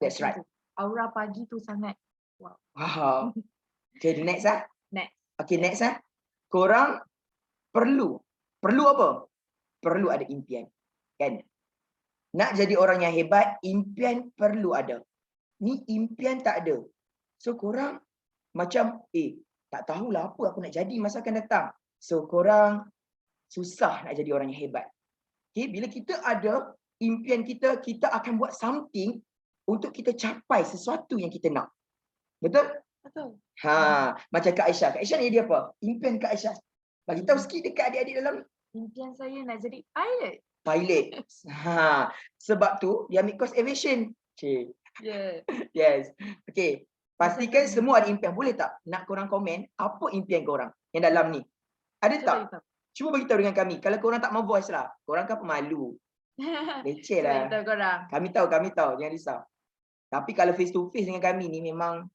Speaker 12: That's right.
Speaker 13: Aura pagi tu sangat wow.
Speaker 12: Okay, next
Speaker 13: Next.
Speaker 12: Okay, next korang perlu apa? Perlu ada impian. Kan? Nak jadi orang yang hebat, impian perlu ada. Ni impian tak ada. So korang macam tak tahulah apa aku nak jadi masa akan datang. So korang susah nak jadi orang yang hebat. Okay, bila kita ada impian kita akan buat something untuk kita capai sesuatu yang kita nak. Betul?
Speaker 13: Betul.
Speaker 12: Macam Kak Aisyah. Kak Aisyah nak jadi apa? Impian Kak Aisyah. Bagi tahu sikit dekat adik-adik dalam ni.
Speaker 13: Impian saya nak jadi pilot.
Speaker 12: Sebab tu dia ambil course aviation. Yes. Okay. Pastikan semua ada impian. Boleh tak nak korang komen apa impian korang yang dalam ni? Ada tak? Cuba bagi tahu dengan kami. Kalau korang tak mau voice lah. Korang kan pemalu. Leceh lah. Kami tahu. Jangan risau. Tapi kalau face to face dengan kami ni memang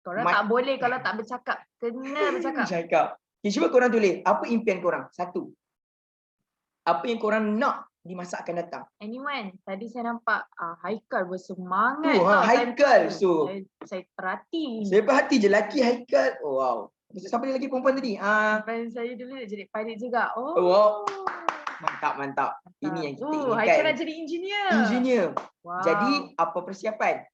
Speaker 13: korang tak boleh kalau tak bercakap. Kena bercakap.
Speaker 12: Okay, cuba korang tulis. Apa impian korang? Satu. Apa yang korang nak di masa akan datang?
Speaker 13: Anyone, tadi saya nampak Haikal bersemangat.
Speaker 12: Haikal. So,
Speaker 13: saya perhati.
Speaker 12: Saya perhati je lelaki Haikal. Oh, wow. Siapa dia lagi perempuan tadi?
Speaker 13: Saya dulu nak jadi pilot juga.
Speaker 12: Wow. Mantap. Ini yang kita inginkan.
Speaker 13: Haikal nak jadi engineer.
Speaker 12: Wow. Jadi apa persiapan?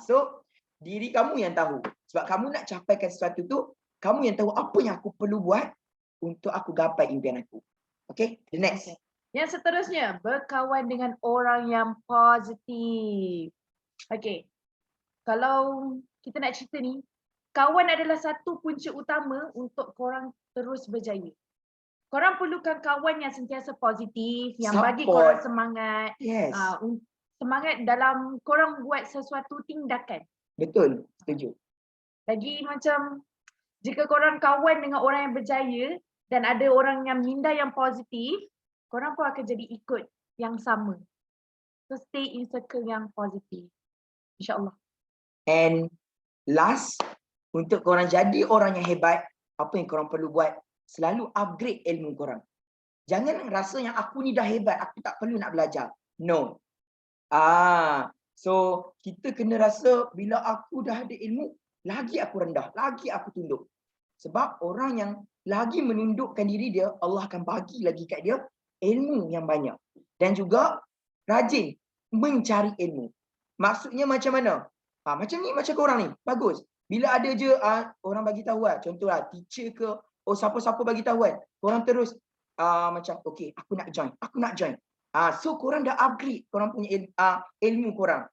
Speaker 12: So diri kamu yang tahu. Sebab kamu nak capaikan sesuatu tu, kamu yang tahu apa yang aku perlu buat untuk aku gapai impian aku. Okay, the next.
Speaker 13: Yang seterusnya, berkawan dengan orang yang positif. Okay, kalau kita nak cerita ni, kawan adalah satu punca utama untuk korang terus berjaya. Korang perlukan kawan yang sentiasa positif, yang bagi korang semangat.
Speaker 12: Yes.
Speaker 13: Semangat dalam korang buat sesuatu tindakan.
Speaker 12: Betul, setuju.
Speaker 13: Lagi macam, jika korang kawan dengan orang yang berjaya dan ada orang yang minda yang positif, korang pun akan jadi ikut yang sama. So stay in circle yang positif. InsyaAllah.
Speaker 12: And last, untuk korang jadi orang yang hebat, apa yang korang perlu buat? Selalu upgrade ilmu korang. Jangan rasa yang aku ni dah hebat, aku tak perlu nak belajar. No. So kita kena rasa bila aku dah ada ilmu, lagi aku rendah, lagi aku tunduk. Sebab orang yang lagi menundukkan diri dia, Allah akan bagi lagi kat dia ilmu yang banyak. Dan juga rajin mencari ilmu. Maksudnya macam mana? Macam ni, macam korang ni. Bagus. Bila ada je orang bagi tahu contohlah teacher ke, siapa-siapa bagi tahu korang terus macam okay, aku nak join. So korang dah upgrade korang punya ilmu korang.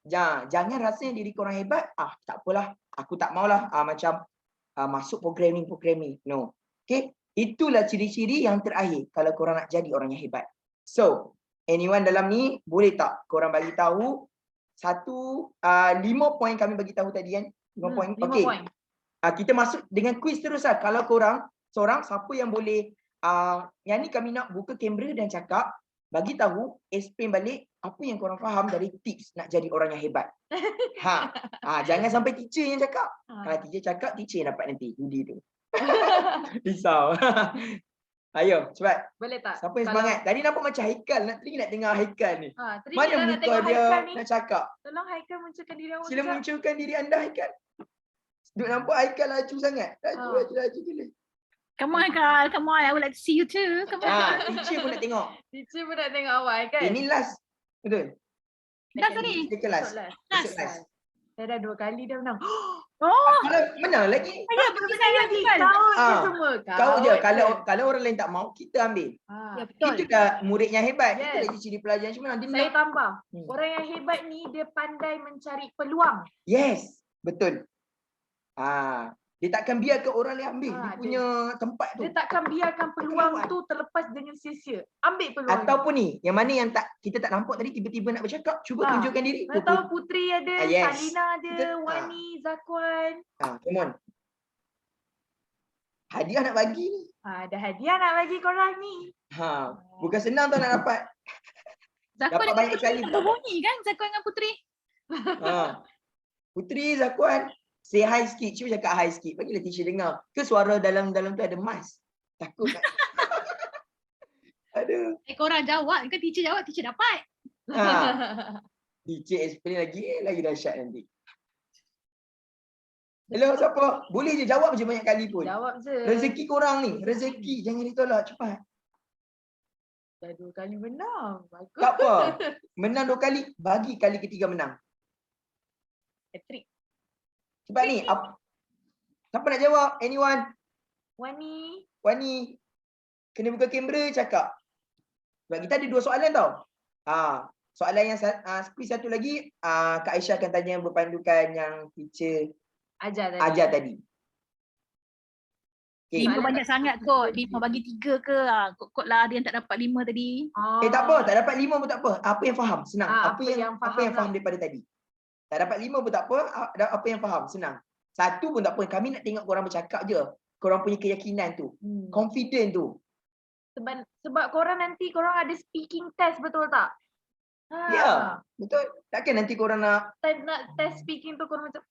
Speaker 12: Jangan rasa yang diri korang hebat, tak apalah, aku tak maulah macam masuk programming. No. Okay, itulah ciri-ciri yang terakhir kalau korang nak jadi orang yang hebat. So, anyone dalam ni boleh tak korang bagi tahu 5 poin kami bagi tahu tadi kan? 5 poin. Okey. Kita masuk dengan quiz terus lah. Kalau korang seorang siapa yang boleh yang ni kami nak buka kamera dan cakap, bagi tahu, explain balik apa yang korang faham dari tips nak jadi orang yang hebat. Jangan sampai teacher yang cakap. Kalau teacher cakap, teacher yang dapat nanti judi tu. Risau. Ayo, cepat.
Speaker 13: Boleh tak?
Speaker 12: Siapa yang semangat? Tadi nampak macam Haikal. Nak dengar Haikal ni. Mana muka dia nak cakap?
Speaker 13: Tolong Haikal munculkan diri awak.
Speaker 12: Sila munculkan diri anda, Haikal. Duk nampak Haikal laju sangat. Laju gila.
Speaker 1: Come on, Haikal. Come on, I would like to see you too. Come on.
Speaker 12: Teacher pun nak tengok.
Speaker 13: Teacher pun nak tengok awak, Haikal.
Speaker 12: Ini last. Betul?
Speaker 1: Last tadi?
Speaker 12: Dia kelas.
Speaker 13: Saya dah 2 kali dah menang.
Speaker 12: Menang lagi.
Speaker 1: Saya
Speaker 13: semua.
Speaker 12: Kau je. Kalau orang lain tak mau, kita ambil.
Speaker 1: Ya, betul.
Speaker 12: Itu dah murid yang hebat. Kita lagi ciri pelajar semua.
Speaker 13: Saya tambah. Orang yang hebat ni dia pandai mencari peluang.
Speaker 12: Yes, betul. Dia takkan biarkan orang lain ambil dia punya tempat tu.
Speaker 13: Dia takkan biarkan peluang tu terlepas dengan sia-sia. Ambil peluang.
Speaker 12: Ataupun ni, yang mana yang kita tak nampak tadi tiba-tiba nak bercakap, cuba tunjukkan diri.
Speaker 13: Tahu Putri ada,
Speaker 12: yes.
Speaker 13: Salina ada, Wani, Zakwan.
Speaker 12: Come on. Hadiah nak bagi ni.
Speaker 13: Ada hadiah nak bagi korang ni.
Speaker 12: Bukan senang tau nak dapat.
Speaker 1: Zakwan
Speaker 12: dapat banyak kali.
Speaker 1: Berbunyi kan Zakwan dengan Putri?
Speaker 12: Putri, Zakwan. Say hi sikit. Cuba cakap hi sikit. Bagilah teacher dengar. Ke suara dalam tu ada mas. Takut tak? Aduh.
Speaker 1: Korang jawab. Kan teacher jawab, teacher dapat.
Speaker 12: Teacher explain lagi dahsyat nanti. Hello, siapa? Boleh je jawab je banyak kali pun.
Speaker 13: Jawab je.
Speaker 12: Rezeki korang ni. Rezeki. Jangan ditolak. Cepat.
Speaker 13: Dah 2 kali menang. Bagus.
Speaker 12: Tak apa. Menang 2 kali. Bagi kali ketiga menang.
Speaker 13: Hat-trick.
Speaker 12: Cepat ni. Siapa nak jawab? Anyone?
Speaker 13: Wani.
Speaker 12: Kena buka kamera cakap. Sebab kita ada 2 soalan tau. Soalan yang quiz satu lagi, Kak Aisyah akan tanya berpandukan yang teacher ajar tadi. Okay.
Speaker 1: 5 banyak sangat kot. 5 bagi 3 ke? Kot lah ada yang tak dapat 5 tadi.
Speaker 12: Tak apa. Tak dapat 5 pun tak apa. Apa yang faham? Senang. Apa yang faham daripada tadi? Tak dapat 5 pun tak apa. Apa yang faham? Senang. 1 pun tak apa. Kami nak tengok korang bercakap je. Korang punya keyakinan tu. Confident tu.
Speaker 13: Sebab korang nanti korang ada speaking test, betul tak?
Speaker 12: Ya, betul. Takkan nanti korang nak
Speaker 13: test speaking tu korang macam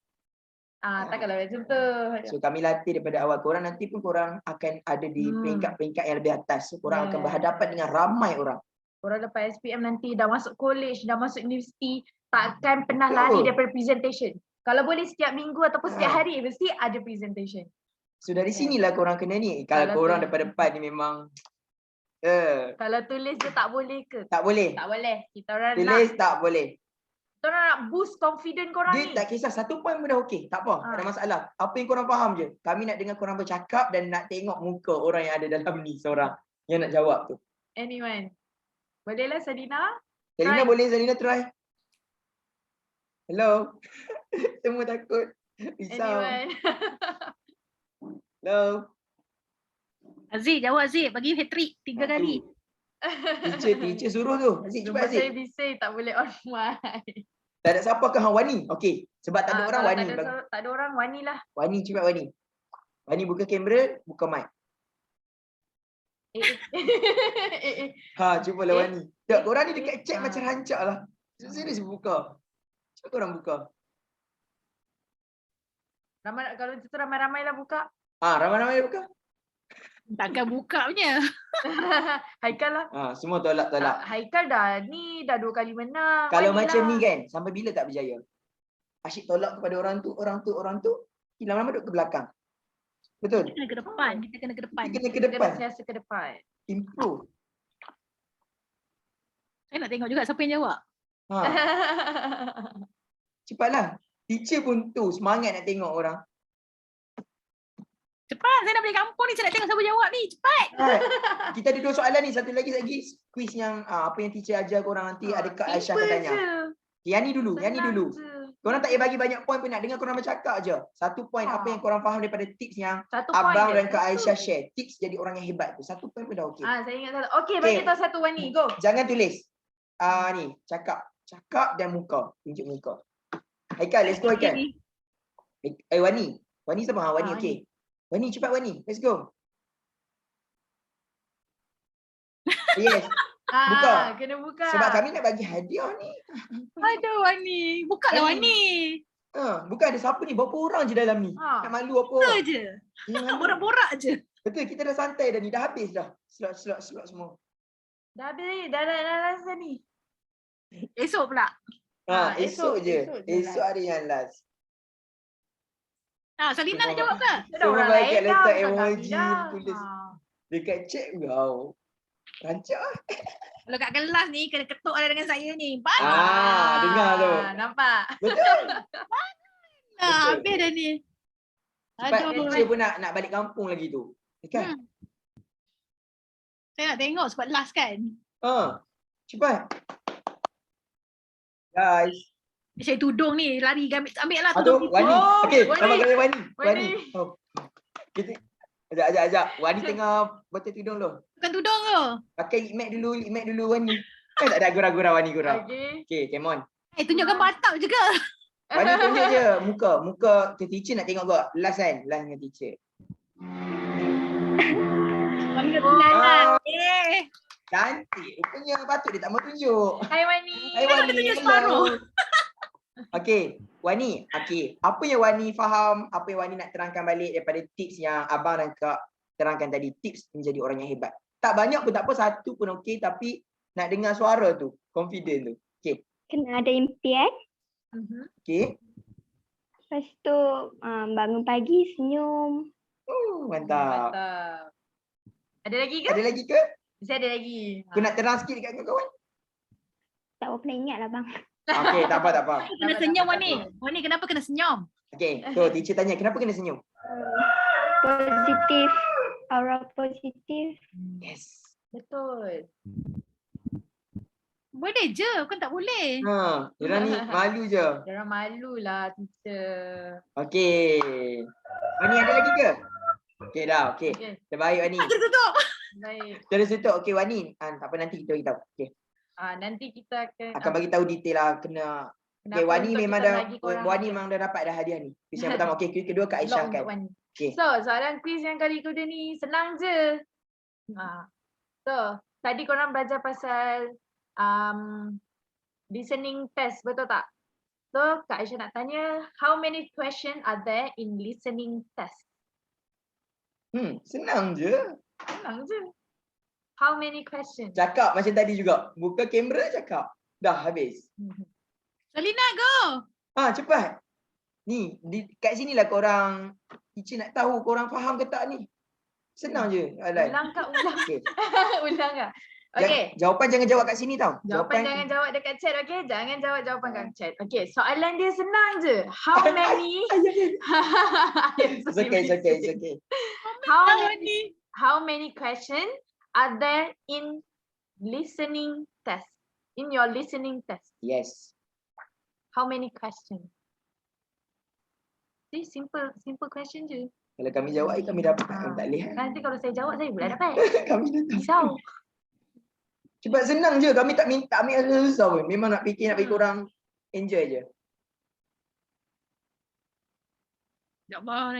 Speaker 13: takkanlah macam tu.
Speaker 12: So kami latih daripada awal. Korang nanti pun korang akan ada di peringkat-peringkat yang lebih atas. So korang akan berhadapan dengan ramai orang.
Speaker 13: Korang lepas SPM nanti dah masuk college, dah masuk universiti, takkan pernah lari daripada presentation. Kalau boleh setiap minggu ataupun setiap hari mesti ada presentation.
Speaker 12: So dari sinilah korang kena ni. Kalau korang daripada depan ni memang
Speaker 13: kalau tulis je tak boleh ke?
Speaker 12: Tak boleh.
Speaker 13: Tak boleh. Kita orang
Speaker 12: tulis tak boleh.
Speaker 13: Kita orang nak boost confident korang
Speaker 12: dia
Speaker 13: ni.
Speaker 12: Tak kisah 1 poin pun dah okey. Tak apa. Tak ada masalah. Apa yang korang faham je. Kami nak dengar korang bercakap dan nak tengok muka orang yang ada dalam ni seorang yang nak jawab tu.
Speaker 13: Anyone? Bolehlah Salina.
Speaker 12: Salina
Speaker 13: Try.
Speaker 12: boleh Salina try. Hello. Semua takut. Risau.
Speaker 13: Anyone?
Speaker 12: Hello.
Speaker 1: Aziz, jawab Aziz. Bagi hat-trick 3 kali.
Speaker 12: Teacher suruh tu. Aziz cepat
Speaker 13: Rumah
Speaker 12: Aziz.
Speaker 13: saya bising tak boleh on mic.
Speaker 12: Tak ada siapa ke hang Wani? Okey. Sebab tak ada orang
Speaker 13: Kalau
Speaker 12: Wani.
Speaker 13: tak ada orang Wani lah.
Speaker 12: Wani cepat Wani. Wani buka kamera, buka mic. Ha, cubalah Wani. Tak, korang ni dekat chat macam rancak lah. Serius buka. Cuba korang buka.
Speaker 13: Kalau itu ramai-ramai lah buka.
Speaker 12: Ha, ramai-ramai buka.
Speaker 1: Takkan buka punya.
Speaker 13: Haikal lah.
Speaker 12: Ha, semua tolak.
Speaker 13: Haikal dah 2 kali menang.
Speaker 12: Kalau
Speaker 13: Wani
Speaker 12: macam
Speaker 13: lah.
Speaker 12: ni kan, sampai bila tak berjaya? Asyik tolak kepada orang tu, lama-lama duduk ke belakang. Betul?
Speaker 1: Kita kena ke depan. Kita kena ke depan.
Speaker 12: Kita kena ke
Speaker 13: Kita
Speaker 12: depan.
Speaker 13: kena ke depan.
Speaker 12: Improve.
Speaker 1: Saya nak tengok juga siapa yang jawab.
Speaker 12: Ha. Cepatlah. Teacher pun tu semangat nak tengok orang.
Speaker 1: Cepat, saya nak balik kampung ni. Saya nak tengok siapa jawab ni. Cepat.
Speaker 12: Kita ada 2 soalan ni. Satu lagi quiz yang apa yang teacher ajar korang nanti. Ada Kak Aisyah akan tanya. Yang ni dulu. Korang tak payah bagi banyak poin pun nak dengar korang bercakap je. 1 poin apa yang korang faham daripada tips yang Abang dan Kak Aisyah share. Tips jadi orang yang hebat tu. 1 poin pun dah okey.
Speaker 13: Saya ingat satu. Okey, bagi tahu satu Wani. Go.
Speaker 12: Jangan tulis. Ni, cakap dan muka. Tunjuk muka. Haikal, let's go Haikal. Wani. Wani sama Wani okey. Wani cepat Wani. Let's go. Yes. Buka.
Speaker 13: Kena buka.
Speaker 12: Sebab kami nak bagi hadiah ni.
Speaker 1: Aduh Wani. Buka lah Wani.
Speaker 12: Bukan ada siapa ni. Berapa orang je dalam ni. Nak malu apa.
Speaker 1: Betul je. Borak-borak je.
Speaker 12: Betul, kita dah santai dah ni. Dah habis dah. Slot semua.
Speaker 13: Dah habis. Dah rasa ni.
Speaker 1: Esok pula.
Speaker 12: Esok je. Esok hari yang last.
Speaker 1: Salina nak jawab ke?
Speaker 12: Semua bagi letak emoji tulis. Dekat chat kau. Rancak lah.
Speaker 1: Kalau kat kelas ni kena ketuk ada dengan saya ni.
Speaker 12: Dengar tu.
Speaker 13: Nampak?
Speaker 12: Betul.
Speaker 1: Habis dah ni.
Speaker 12: Cepat teacher pun nak balik kampung lagi tu. Kan?
Speaker 1: Saya nak tengok sebab last kan.
Speaker 12: Cepat. Guys.
Speaker 1: Saya tudung ni lari ambil lah
Speaker 12: Aduh,
Speaker 1: tudung.
Speaker 12: Wani. Okey, sama kali Wani.
Speaker 13: Wani.
Speaker 12: Kita Ajak. Wani tengah betul tudung tu.
Speaker 1: Bukan tudung tu.
Speaker 12: Pakai lip matte dulu Wani. Tak ada gurau-gurau Wani gurau. Okey, come on.
Speaker 1: Tunjukkan batap juga.
Speaker 12: Wani tunjuk je muka ke teacher nak tengok kau. Last kan? Last dengan teacher.
Speaker 1: Wani dah tunjuk.
Speaker 12: Cantik. Rupanya patut dia tak mau tunjuk.
Speaker 13: Hai Wani.
Speaker 12: Hai Wani.
Speaker 1: Tunjuk separuh.
Speaker 12: Okey, Wani. Okey, apa yang Wani faham, apa yang Wani nak terangkan balik daripada tips yang Abang dan Kak terangkan tadi, tips menjadi orang yang hebat. Tak banyak pun tak apa, 1 pun okey, tapi nak dengar suara tu, confident tu. Okey.
Speaker 11: Kena ada impian.
Speaker 12: Okey.
Speaker 11: Lepas tu bangun pagi senyum.
Speaker 12: Mantap.
Speaker 13: Ada lagi ke?
Speaker 12: Ada lagi ke?
Speaker 13: Mesti ada lagi.
Speaker 12: Kau nak terang sikit dekat kawan-kawan?
Speaker 11: Tak apa pernah ingat lah bang.
Speaker 12: Okey, tak apa.
Speaker 1: Kena senyum Wani. Wani kenapa kena senyum?
Speaker 12: Okey, so teacher tanya kenapa kena senyum?
Speaker 11: Positif. Aura positif.
Speaker 12: Yes.
Speaker 13: Betul.
Speaker 1: Boleh je, bukan tak boleh.
Speaker 12: Diorang ni malu je.
Speaker 13: Diorang malu lah teacher.
Speaker 12: Okey. Wani ada lagi ke? Okey dah, okey. Terbaik Wani.
Speaker 1: Tutup.
Speaker 13: Baik.
Speaker 12: Terus tutup. Okey Wani, tak apa nanti kita beritahu. Okey.
Speaker 13: Nanti kita
Speaker 12: akan bagi tahu detail lah kena. Okey, Wani memang dah dapat dah hadiah ni. Quiz yang pertama. Okey, quiz kedua Kak Aisyah kan.
Speaker 13: Okay. So, soalan quiz yang kali kedua ni senang je. So, tadi korang belajar pasal listening test, betul tak? So, Kak Aisyah nak tanya, how many questions are there in listening test?
Speaker 12: Senang je.
Speaker 13: Senang je. How many questions?
Speaker 12: Cakap macam tadi juga. Buka kamera cakap. Dah habis.
Speaker 1: Salina go.
Speaker 12: Cepat. Ni, kat sinilah korang, teacher nak tahu korang faham ke tak ni. Senang je.
Speaker 13: Ulang Kak, ulang.
Speaker 12: Okay.
Speaker 13: Ulang Kak. Okay.
Speaker 12: Jawapan jangan jawab kat sini tau.
Speaker 13: Jawapan jangan jawab dekat chat, okay? Jangan jawab jawapan kat chat. Okay, soalan dia senang je. How many?
Speaker 12: It's okay.
Speaker 13: How many questions are there in listening test, in your listening test,
Speaker 12: Yes.
Speaker 13: how many questions? See, simple question je.
Speaker 12: Kalau kami jawab, kami dapat. Kami tak boleh.
Speaker 13: Nanti kalau saya jawab, saya pula dapat.
Speaker 12: Kami dah tahu.
Speaker 13: Risau.
Speaker 12: Cepat senang je. Kami tak minta ambil susah pun. Memang nak fikir, nak bagi korang enjoy je.
Speaker 13: Jawab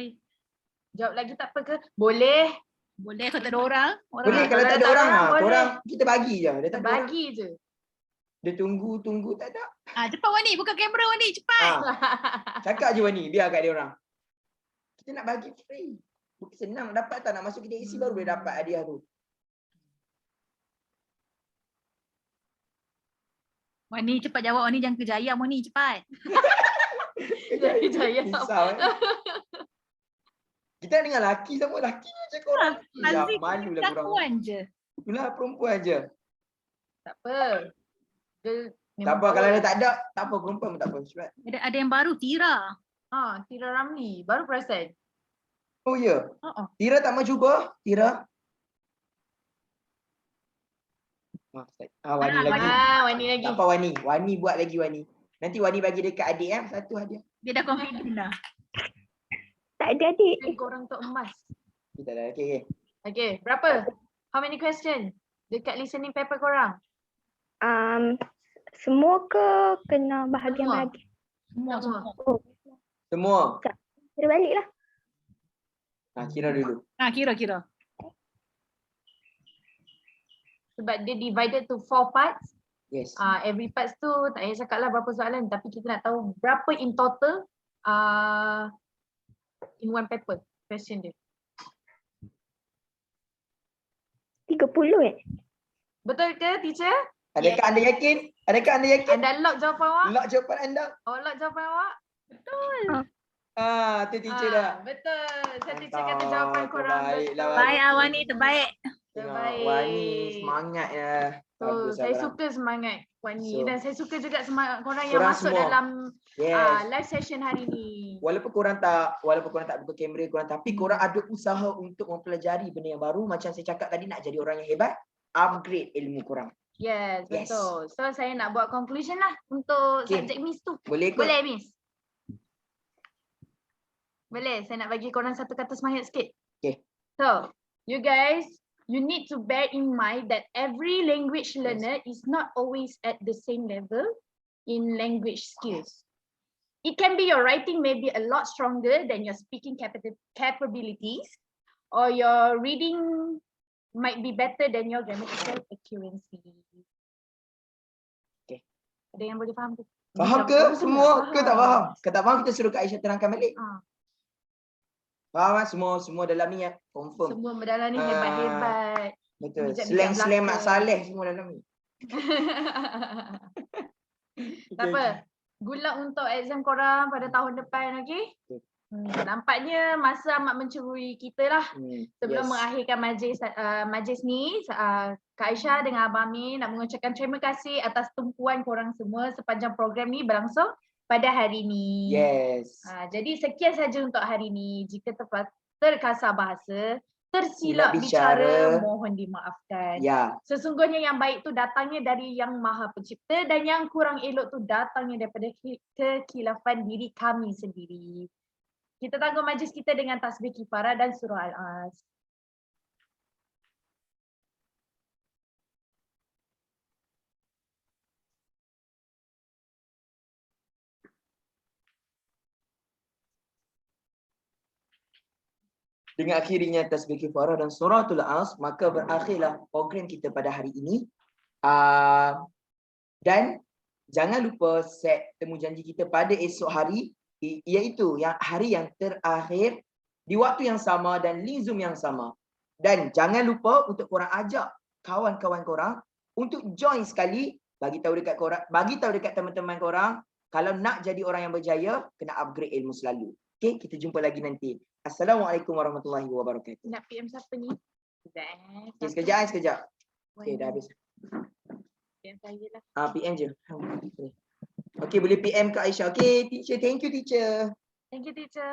Speaker 13: lagi tak apa ke? Boleh.
Speaker 1: Boleh kalau tak ada orang.
Speaker 12: Boleh kalau tak ada orang lah.
Speaker 13: boleh.
Speaker 12: Korang kita bagi je. Dia tak ada orang.
Speaker 13: Bagi je.
Speaker 12: Dia tunggu tak ada.
Speaker 1: Cepat Wani, buka kamera Wani, cepat.
Speaker 12: Cakap je Wani, biar kat dia orang. Kita nak bagi free. Bukan senang dapat tak, nak masuk kedai isi baru boleh dapat hadiah tu.
Speaker 1: Wani cepat jawab Wani, jangan kejayaan Wani, cepat.
Speaker 13: Jaya.
Speaker 12: Risau Kita dengar laki sama, laki macam korang. Ya, malu lah korang.
Speaker 1: Perempuan je.
Speaker 12: Itulah perempuan je.
Speaker 13: Tak apa.
Speaker 12: Tak apa, kalau dia tak ada, tak apa, perempuan pun tak apa. Cepat.
Speaker 1: Ada yang baru, Tira.
Speaker 13: Tira Ramli. Baru perasan.
Speaker 12: Oh ya? Tira tak mau cuba? Tira? Wani lagi.
Speaker 13: Wani lagi.
Speaker 12: Tak apa Wani. Wani buat lagi Wani. Nanti Wani bagi dekat adik satu hadiah.
Speaker 1: Dia dah confident dah.
Speaker 11: Tak ada adik.
Speaker 13: Korang tok emas.
Speaker 12: Kita dah. Okay.
Speaker 13: Berapa? How many question? Dekat listening paper korang?
Speaker 11: Semua ke kena bahagian-bahagian?
Speaker 12: Semua.
Speaker 11: Kira balik lah.
Speaker 12: Kira dulu.
Speaker 1: Kira.
Speaker 13: Sebab dia divided to 4 parts.
Speaker 12: Yes.
Speaker 13: Every parts tu tak payah cakap lah berapa soalan, tapi kita nak tahu berapa in total in one paper question dia.
Speaker 11: 30
Speaker 13: Betul ke teacher?
Speaker 12: Adakah anda yakin?
Speaker 13: Anda lock jawapan awak?
Speaker 12: Lock jawapan anda.
Speaker 13: Lock jawapan awak? Betul.
Speaker 12: Tu teacher dah.
Speaker 13: Betul. Saya teacher kata jawapan korang betul.
Speaker 1: Baik Wani, terbaik.
Speaker 13: Terbaik.
Speaker 12: Wani semangat ya.
Speaker 13: Saya suka semangat Wani dan saya suka juga semangat korang yang
Speaker 12: korang
Speaker 13: masuk
Speaker 12: semua.
Speaker 13: dalam
Speaker 12: Yes.
Speaker 13: live session hari ni.
Speaker 12: Walaupun korang tak buka kamera korang, tapi korang ada usaha untuk mempelajari benda yang baru. Macam saya cakap tadi, nak jadi orang yang hebat, upgrade ilmu korang.
Speaker 13: Yes, betul. So saya nak buat conclusion lah untuk subjek Miss tu.
Speaker 12: Boleh ke?
Speaker 13: Boleh Miss? Boleh, saya nak bagi korang satu kata semangat sikit.
Speaker 12: Okay.
Speaker 13: So, you guys, you need to bear in mind that every language learner is not always at the same level in language skills. It can be your writing may be a lot stronger than your speaking capabilities, or your reading might be better than your grammatical accuracy.
Speaker 12: Okay.
Speaker 13: Ada yang boleh faham tu?
Speaker 12: Faham ke semua ke tak faham? Kalau tak faham kita suruh Kak Aisyah terangkan balik. Faham kan? Semua dalam ni ya, confirm.
Speaker 13: Semua dalam ni hebat-hebat.
Speaker 12: Betul. Slang Mak Saleh semua dalam ni.
Speaker 13: Tak apa. Good luck untuk exam korang pada tahun depan, okey? Nampaknya masa amat mencuri kita lah. Sebelum mengakhirkan majlis ni, Kak Aisyah dengan Abang Amin nak mengucapkan terima kasih atas tumpuan korang semua sepanjang program ni berlangsung pada hari ni.
Speaker 12: Yes.
Speaker 13: Jadi sekian saja untuk hari ni. Jika terkasar bahasa, tersilap bicara, mohon dimaafkan.
Speaker 12: Ya.
Speaker 13: Sesungguhnya yang baik tu datangnya dari Yang Maha Pencipta dan yang kurang elok tu datangnya daripada kekilafan diri kami sendiri. Kita tangguh majlis kita dengan tasbih kifarah dan surah Al-As.
Speaker 12: Dengan akhirnya tasbih kifarah dan suratul As, maka berakhirlah program kita pada hari ini. Dan jangan lupa set temu janji kita pada esok hari, iaitu hari yang terakhir di waktu yang sama dan link Zoom yang sama. Dan jangan lupa untuk korang ajak kawan-kawan korang untuk join sekali, bagi tahu dekat teman-teman korang, kalau nak jadi orang yang berjaya, kena upgrade ilmu selalu. Okay, kita jumpa lagi nanti. Assalamualaikum warahmatullahi wabarakatuh.
Speaker 13: Nak PM siapa ni?
Speaker 12: Okay, sekejap. Okay, dah habis.
Speaker 13: PM saya lah.
Speaker 12: PM je. Okay, boleh PM ke Aisyah. Okay, teacher. Thank you, teacher.
Speaker 13: Thank you, teacher.